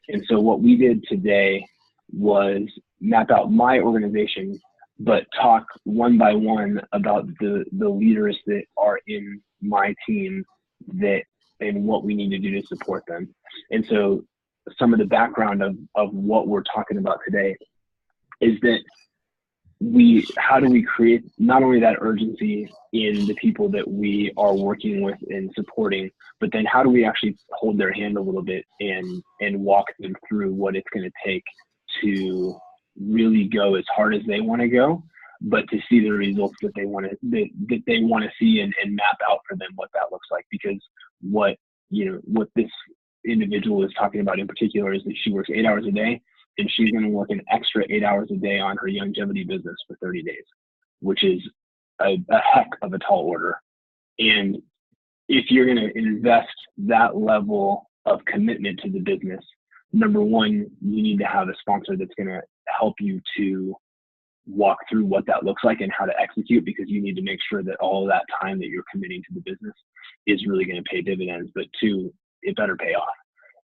And so what we did today was map out my organization, but talk one by one about the leaders that are in my team and what we need to do to support them. And so some of the background of what we're talking about today is that how do we create not only that urgency in the people that we are working with and supporting, but then how do we actually hold their hand a little bit and walk them through what it's going to take to really go as hard as they want to go, but to see the results that they want to see and map out for them what that looks like. Because what this individual is talking about in particular is that she works 8 hours a day, and she's going to work an extra 8 hours a day on her Youngevity business for 30 days, which is a heck of a tall order. And if you're going to invest that level of commitment to the business, number one, you need to have a sponsor that's going to help you to walk through what that looks like and how to execute, because you need to make sure that all of that time that you're committing to the business is really going to pay dividends. But two, it better pay off.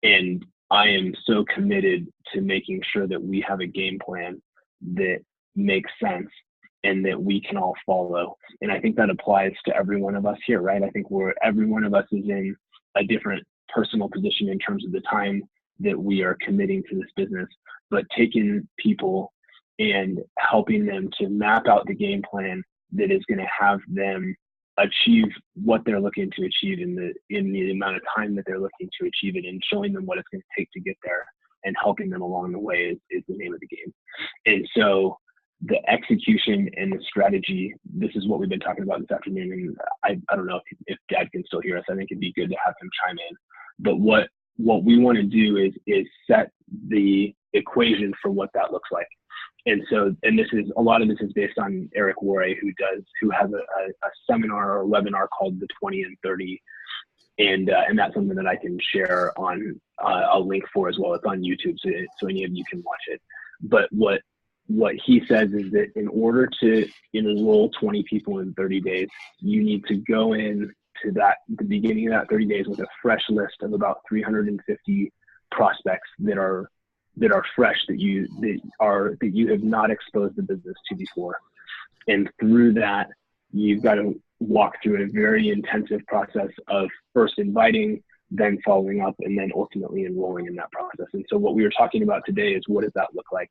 And I am so committed to making sure that we have a game plan that makes sense and that we can all follow. And I think that applies to every one of us here, right? I think every one of us is in a different personal position in terms of the time that we are committing to this business, but taking people and helping them to map out the game plan that is going to have them achieve what they're looking to achieve in the amount of time that they're looking to achieve it, and showing them what it's going to take to get there and helping them along the way is the name of the game. And so the execution and the strategy, this is what we've been talking about this afternoon. And I don't know if Dad can still hear us. I think it'd be good to have him chime in. But what we want to do is set the equation for what that looks like. And so, and a lot of this is based on Eric Worre, who has a seminar or webinar called the 20 and 30. And that's something that I can share on a link for as well. It's on YouTube, so any of you can watch it. But what he says is that in order to enroll 20 people in 30 days, you need to go in to the beginning of that 30 days with a fresh list of about 350 prospects that are fresh, that you have not exposed the business to before. And through that, you've got to walk through a very intensive process of first inviting, then following up, and then ultimately enrolling in that process. And so what we were talking about today is, what does that look like?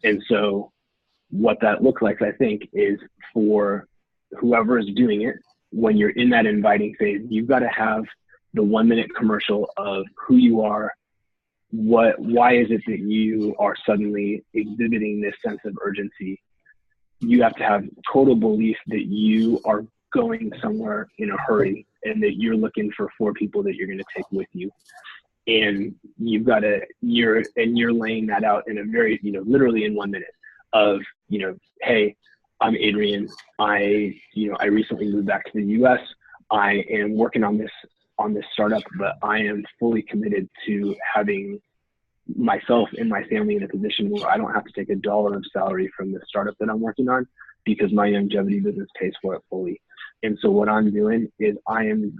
And so what that looks like, I think, is for whoever is doing it, when you're in that inviting phase, you've got to have the 1-minute commercial of who you are, why is it that you are suddenly exhibiting this sense of urgency. You have to have total belief that you are going somewhere in a hurry, and that you're looking for 4 people that you're going to take with you. And you're laying that out in a very, literally in 1 minute of, hey, I'm Adrian. I recently moved back to the US. I am working on this startup, but I am fully committed to having myself and my family in a position where I don't have to take $1 of salary from the startup that I'm working on, because my Youngevity business pays for it fully. And so what I'm doing is I am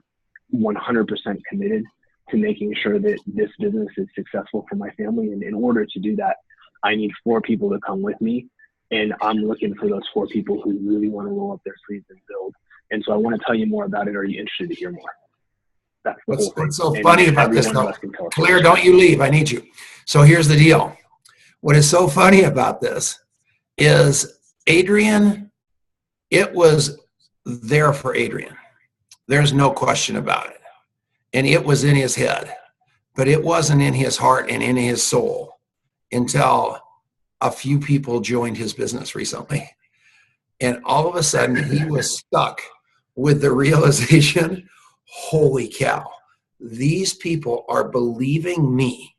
100% committed to making sure that this business is successful for my family. And in order to do that, I need 4 people to come with me. And I'm looking for those 4 people who really want to roll up their sleeves and build. And so I want to tell you more about it. Are you interested to hear more? That's the whole thing. What's so And funny about every this, one of though? us can tell a Claire, story. don't you leave. I need you. So here's the deal. What is so funny about this is Adrian, it was there for Adrian. There's no question about it. And it was in his head, but it wasn't in his heart and in his soul until a few people joined his business recently. And all of a sudden he was stuck with the realization, holy cow, these people are believing me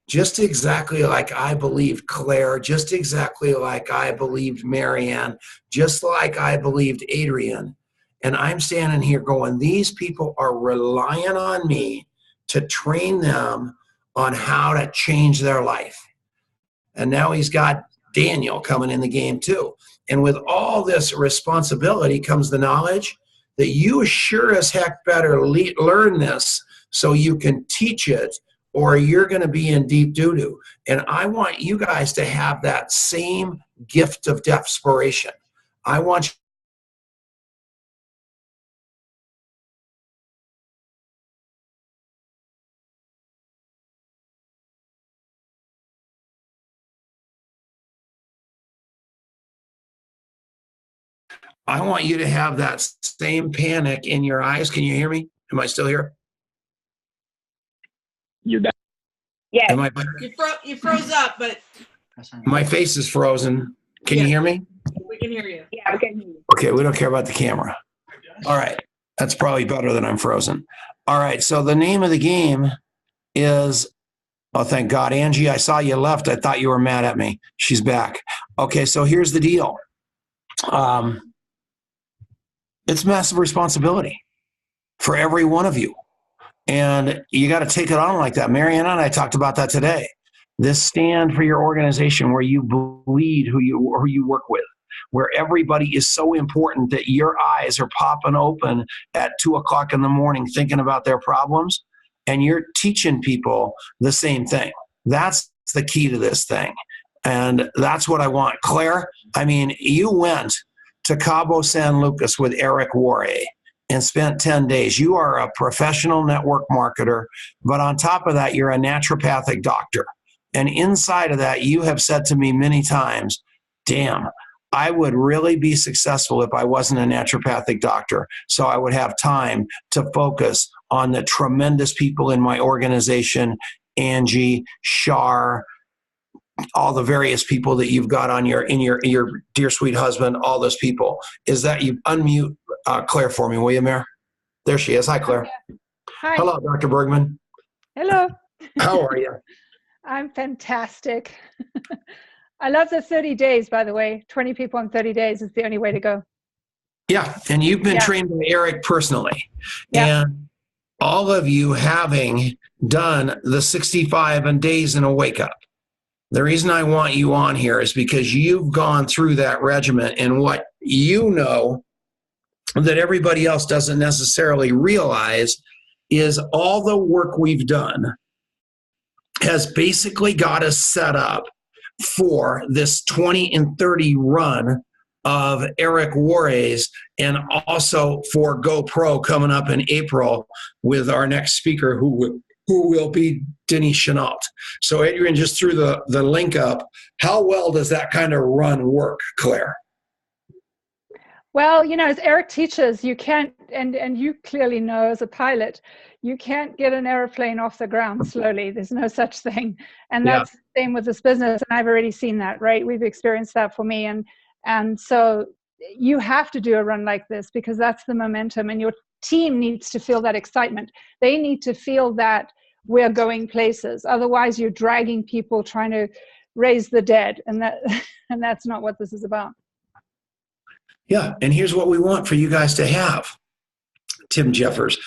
just exactly like I believed Claire, just exactly like I believed Marianne, just like I believed Adrian. And I'm standing here going, these people are relying on me to train them on how to change their life. And now he's got Daniel coming in the game too. And with all this responsibility comes the knowledge that you sure as heck better learn this so you can teach it, or you're going to be in deep doo-doo. And I want you guys to have that same gift of desperation. I want you to have that same panic in your eyes. Can you hear me? Am I still here? You're back. Yeah. Am I, You froze up, but my face is frozen. Can you hear me? we can hear you. Yeah, we can hear you. Okay, we don't care about the camera. All right, that's probably better than I'm frozen. All right, so the name of the game is, oh, thank God. Angie, I saw you left. I thought you were mad at me. She's back. Okay, so here's the deal. It's massive responsibility for every one of you. And you got to take it on like that. Marianne and I talked about that today. This stand for your organization where you bleed who you work with, where everybody is so important that your eyes are popping open at 2 o'clock in the morning thinking about their problems, and you're teaching people the same thing. That's the key to this thing. And that's what I want. Claire, I mean, you went to Cabo San Lucas with Eric Worre and spent 10 days. You are a professional network marketer, but on top of that, you're a naturopathic doctor. And inside of that, you have said to me many times, damn, I would really be successful if I wasn't a naturopathic doctor. So I would have time to focus on the tremendous people in my organization, Angie, Shar, all the various people that you've got on your dear sweet husband, all those people. Is that you unmute Claire for me, will you, Mayor? There she is. Hi, Claire. Hi. Hello, Dr. Bergman. Hello. How are you? I'm fantastic. I love the 30 days, by the way. 20 people in 30 days is the only way to go. Yeah, and you've been trained by Eric personally. Yeah. And all of you having done the 65 days in a wake up. The reason I want you on here is because you've gone through that regimen, and what you know that everybody else doesn't necessarily realize is all the work we've done has basically got us set up for this 20 and 30 run of Eric Worre's, and also for GoPro coming up in April with our next speaker who will be Denise Chenault. So Adrian just threw the link up. How well does that kind of run work, Claire? Well, you know, as Eric teaches, you can't, and you clearly know as a pilot, you can't get an airplane off the ground slowly. There's no such thing. And that's the same with this business. And I've already seen that, right? We've experienced that for me. And so you have to do a run like this because that's the momentum, and your team needs to feel that excitement. They need to feel that we're going places. Otherwise, you're dragging people trying to raise the dead. And that's not what this is about. Yeah, and here's what we want for you guys to have. Tim Jeffers,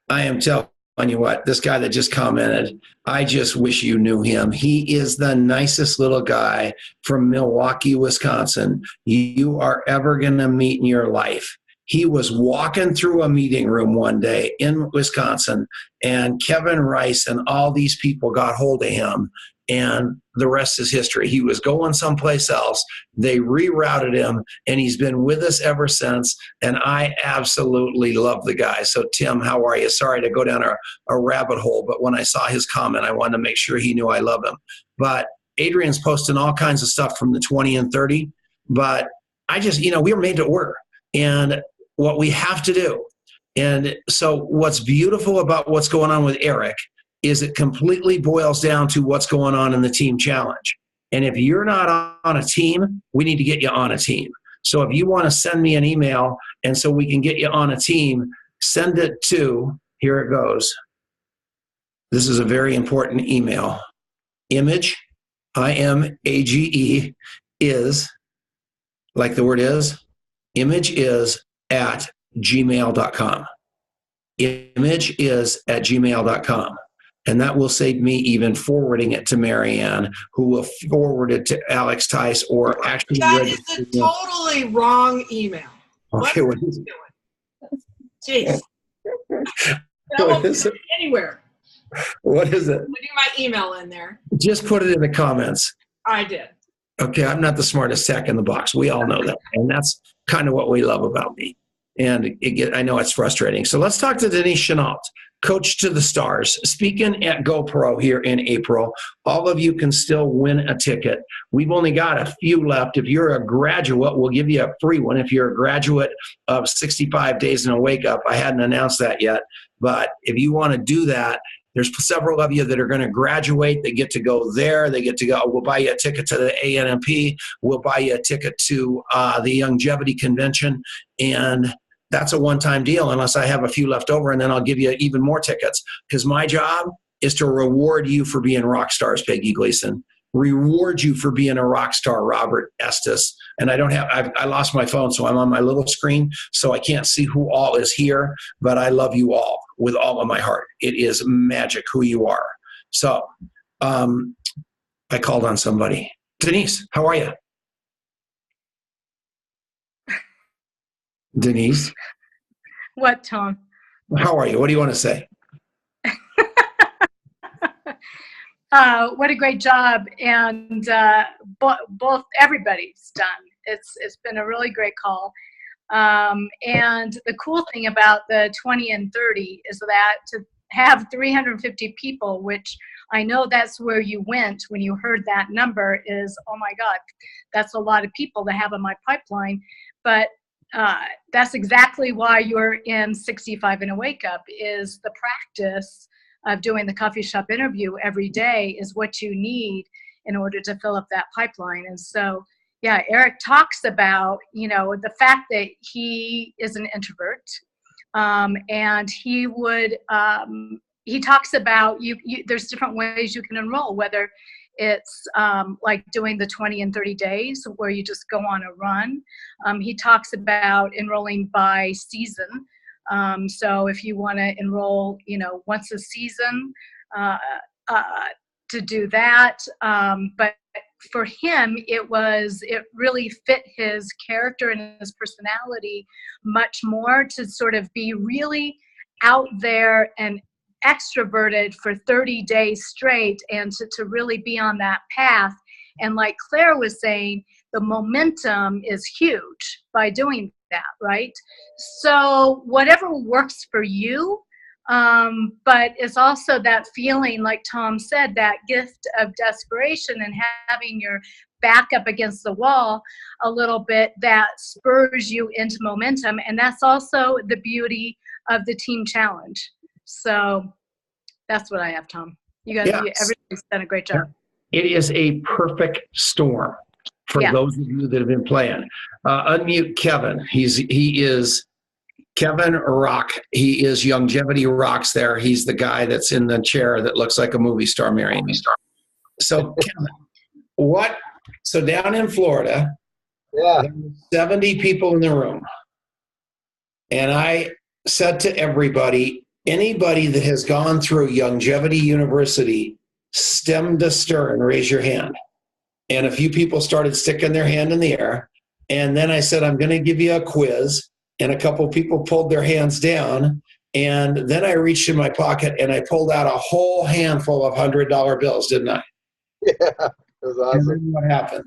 I am telling you what, this guy that just commented, I just wish you knew him. He is the nicest little guy from Milwaukee, Wisconsin you are ever going to meet in your life. He was walking through a meeting room one day in Wisconsin, and Kevin Rice and all these people got hold of him, and the rest is history. He was going someplace else. They rerouted him, and he's been with us ever since, and I absolutely love the guy. So, Tim, how are you? Sorry to go down a rabbit hole, but when I saw his comment, I wanted to make sure he knew I love him. But Adrian's posting all kinds of stuff from the 20 and 30, but I just, we were made to order. And what we have to do. And so what's beautiful about what's going on with Eric is it completely boils down to what's going on in the team challenge. And if you're not on a team, we need to get you on a team. So if you want to send me an email and so we can get you on a team, send it to, here it goes. This is a very important email. Image, IMAGE, is, like the word is, image is at gmail.com. Image is at gmail.com. And that will save me even forwarding it to Marianne, who will forward it to Alex Tice or actually. That is a totally wrong email. Okay, what is it? Jeez. I won't put it anywhere. What is it? Put my email in there. Just put it in the comments. I did. Okay, I'm not the smartest tech in the box. We all know that. And that's kind of what we love about me. And I know it's frustrating. So let's talk to Denise Chenault, Coach to the Stars, speaking at GoPro here in April. All of you can still win a ticket. We've only got a few left. If you're a graduate, we'll give you a free one. If you're a graduate of 65 Days in a Wake Up, I hadn't announced that yet. But if you want to do that, there's several of you that are going to graduate. They get to go there. They get to go. We'll buy you a ticket to the ANMP. We'll buy you a ticket to the Longevity Convention. And that's a one-time deal unless I have a few left over, and then I'll give you even more tickets. Because my job is to reward you for being rock stars, Peggy Gleason. Reward you for being a rock star, Robert Estes. And I lost my phone, so I'm on my little screen, so I can't see who all is here, but I love you all with all of my heart. It is magic who you are. So I called on somebody. Denise, how are you? Denise? What, Tom? How are you? What do you want to say? What a great job, and both everybody's done. It's been a really great call, and the cool thing about the 20 and 30 is that to have 350 people, which I know that's where you went when you heard that number, is, oh my God, that's a lot of people to have in my pipeline, but that's exactly why you're in 65 and a Wake Up, is the practice of doing the coffee shop interview every day is what you need in order to fill up that pipeline. And so, yeah, Eric talks about, the fact that he is an introvert, and he talks about there's different ways you can enroll, whether it's like doing the 20 and 30 days where you just go on a run. He talks about enrolling by season. So if you want to enroll, once a season, to do that. But for him, it really fit his character and his personality much more to sort of be really out there and extroverted for 30 days straight, and to really be on that path. And like Claire was saying, the momentum is huge by doing that, right? So whatever works for you, but it's also that feeling, like Tom said, that gift of desperation and having your back up against the wall a little bit that spurs you into momentum. And that's also the beauty of the team challenge. So that's what I have, Tom. You guys, everybody's done a great job. It is a perfect storm for those of you that have been playing. Unmute Kevin. He is Kevin Rock. He is Longevity Rocks there. He's the guy that's in the chair that looks like a movie star, Marianne. So Kevin, so down in Florida, there were 70 people in the room. And I said to everybody, anybody that has gone through Longevity University, stem to stern, raise your hand. And a few people started sticking their hand in the air. And then I said, I'm going to give you a quiz. and a couple people pulled their hands down. And then I reached in my pocket and I pulled out a whole handful of $100 bills, didn't I? Yeah, it was awesome. And then what happened?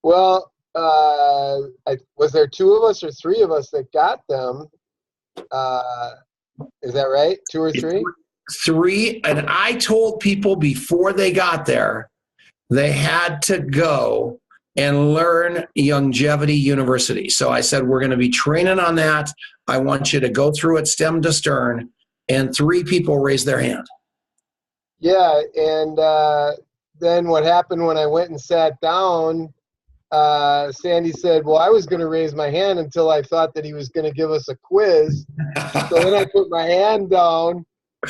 Well, was there 2 of us or 3 of us that got them? Is that right? 2 or 3? 3. And I told people before they got there, they had to go and learn Youngevity University. So I said, we're going to be training on that. I want you to go through it stem to stern. And 3 people raised their hand. Yeah, and then what happened when I went and sat down, Sandy said, well, I was going to raise my hand until I thought that he was going to give us a quiz. So then I put my hand down,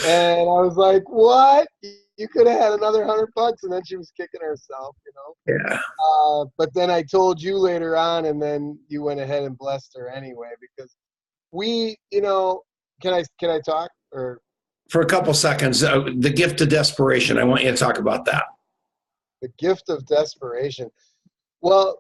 and I was like, what? You could have had another $100, and then she was kicking herself, you know? Yeah. But then I told you later on, and then you went ahead and blessed her anyway, because we, you know, can I talk? Or For a couple seconds, the gift of desperation. I want you to talk about that. The gift of desperation. Well,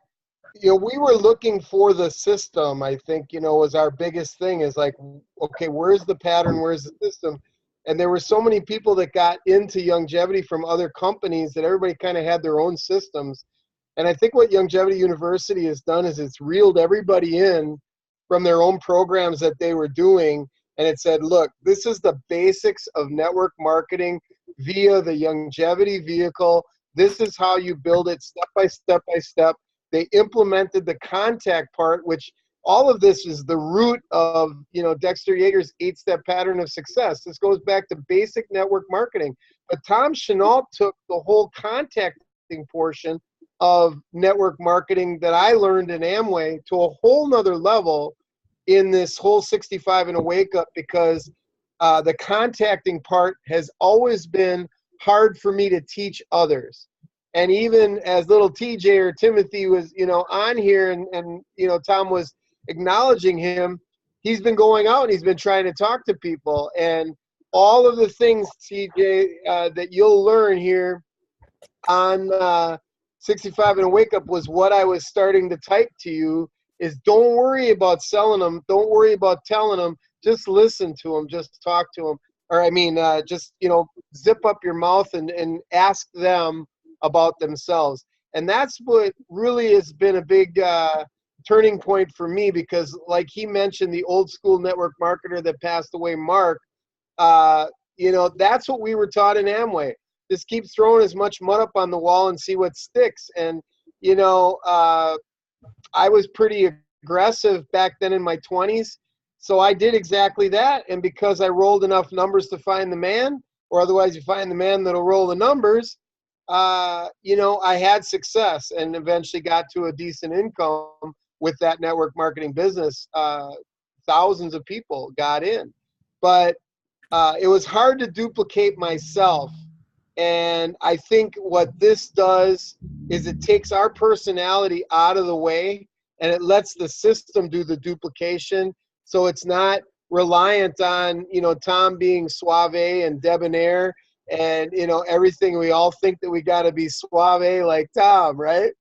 you know, we were looking for the system, I think, you know, was our biggest thing, is like, okay, where's the pattern? Where's the system? And there were so many people that got into Youngevity from other companies that everybody kind of had their own systems. And I think what Youngevity University has done is it's reeled everybody in from their own programs that they were doing. And it said, look, this is the basics of network marketing via the Youngevity vehicle. This is how you build it step by step by step. They implemented the contact part, which all of this is the root of, you know, Dexter Yeager's 8-step pattern of success. This goes back to basic network marketing. But Tom Chenault took the whole contacting portion of network marketing that I learned in Amway to a whole nother level in this whole 65 and a wake up, because the contacting part has always been hard for me to teach others. And even as little TJ or Timothy was, you know, on here and you know, Tom was acknowledging him, he's been going out and he's been trying to talk to people. And all of the things, TJ, that you'll learn here on 65 and a wake up was what I was starting to type to you, is don't worry about selling them. Don't worry about telling them. Just listen to them. Just talk to them. Or I mean, just, you know, zip up your mouth and ask them about themselves. And that's what really has been a big turning point for me, because like he mentioned, the old school network marketer that passed away, Mark, you know, that's what we were taught in Amway. Just keep throwing as much mud up on the wall and see what sticks. And, you know, I was pretty aggressive back then in my 20s. So I did exactly that. And because I rolled enough numbers to find the man, or otherwise you find the man that'll roll the numbers, you know, I had success and eventually got to a decent income with that network marketing business. Thousands of people got in. But it was hard to duplicate myself. And I think what this does is it takes our personality out of the way and it lets the system do the duplication. So it's not reliant on, you know, Tom being suave and debonair and, you know, everything. We all think that we got to be suave like Tom, right?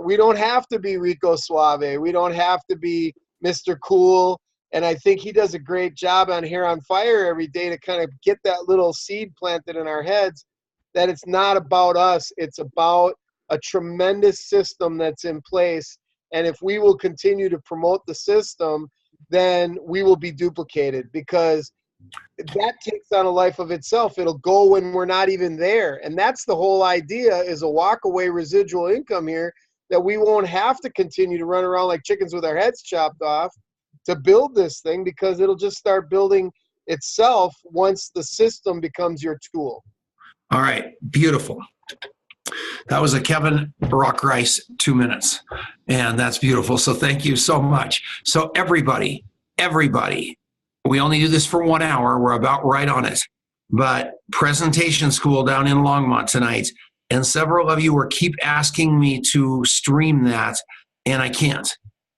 We don't have to be Rico Suave. We don't have to be Mr. Cool. And I think he does a great job on Hair on Fire every day to kind of get that little seed planted in our heads that it's not about us. It's about a tremendous system that's in place. And if we will continue to promote the system, then we will be duplicated, because that takes on a life of itself. It'll go when we're not even there. And that's the whole idea, is a walk away residual income here, that we won't have to continue to run around like chickens with our heads chopped off to build this thing, because it'll just start building itself once the system becomes your tool. All right. Beautiful. That was a Kevin Rockrice 2 minutes. And that's beautiful. So thank you so much. So everybody, we only do this for 1 hour. We're about right on it. But presentation school down in Longmont tonight. And several of you keep asking me to stream that, and I can't.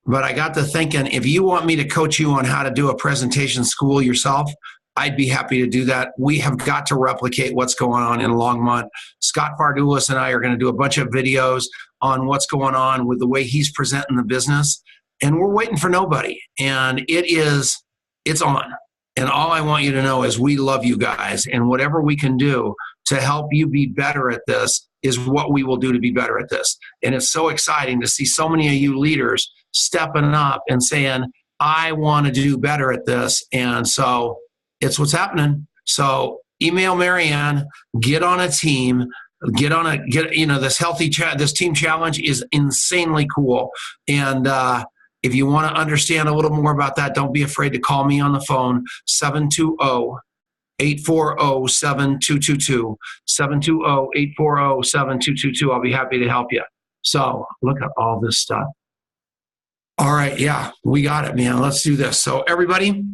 But I got to thinking, if you want me to coach you on how to do a presentation school yourself, I'd be happy to do that. We have got to replicate what's going on in Longmont. Scott Pardulis and I are going to do a bunch of videos on what's going on with the way he's presenting the business. and we're waiting for nobody. And it's on. And all I want you to know is we love you guys, and whatever we can do to help you be better at this is what we will do to be better at this. And it's so exciting to see so many of you leaders stepping up and saying, I want to do better at this. And so it's what's happening. So email Marianne, get on a team, this healthy this team challenge is insanely cool. And if you want to understand a little more about that, don't be afraid to call me on the phone, 720-840-7222, 720-840-7222. I'll be happy to help you. So look at all this stuff. All right. Yeah, we got it, man. Let's do this. So everybody,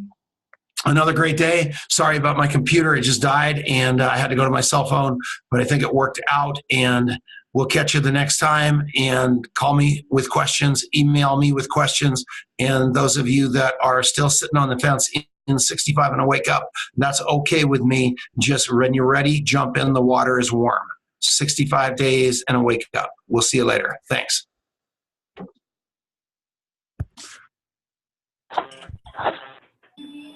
another great day. Sorry about my computer. It just died and I had to go to my cell phone, but I think it worked out, and we'll catch you the next time. And call me with questions, email me with questions. And those of you that are still sitting on the fence in 65 and a wake up, that's okay with me. Just when you're ready, jump in. The water is warm. 65 days and a wake up. We'll see you later. Thanks.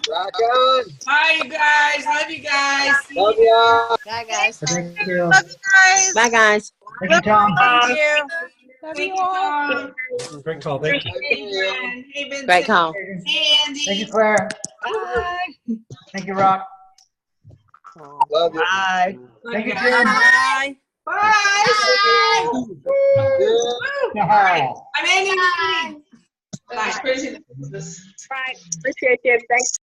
Rock on. Bye, you guys. Love you guys. Love ya. Bye, guys. Thank you. Love you guys. Bye, guys. Thank you, Tom. Thank you. Love you all. Great call. Thank you. Hey, Vincent. Great call. Hey, Andy. Thank you, Claire. Bye. Thank you, Rock. Love you. Bye. Thank you, Jim. Bye. Bye. Yeah. I'm Andy. Bye. Bye. Appreciate you. Thanks.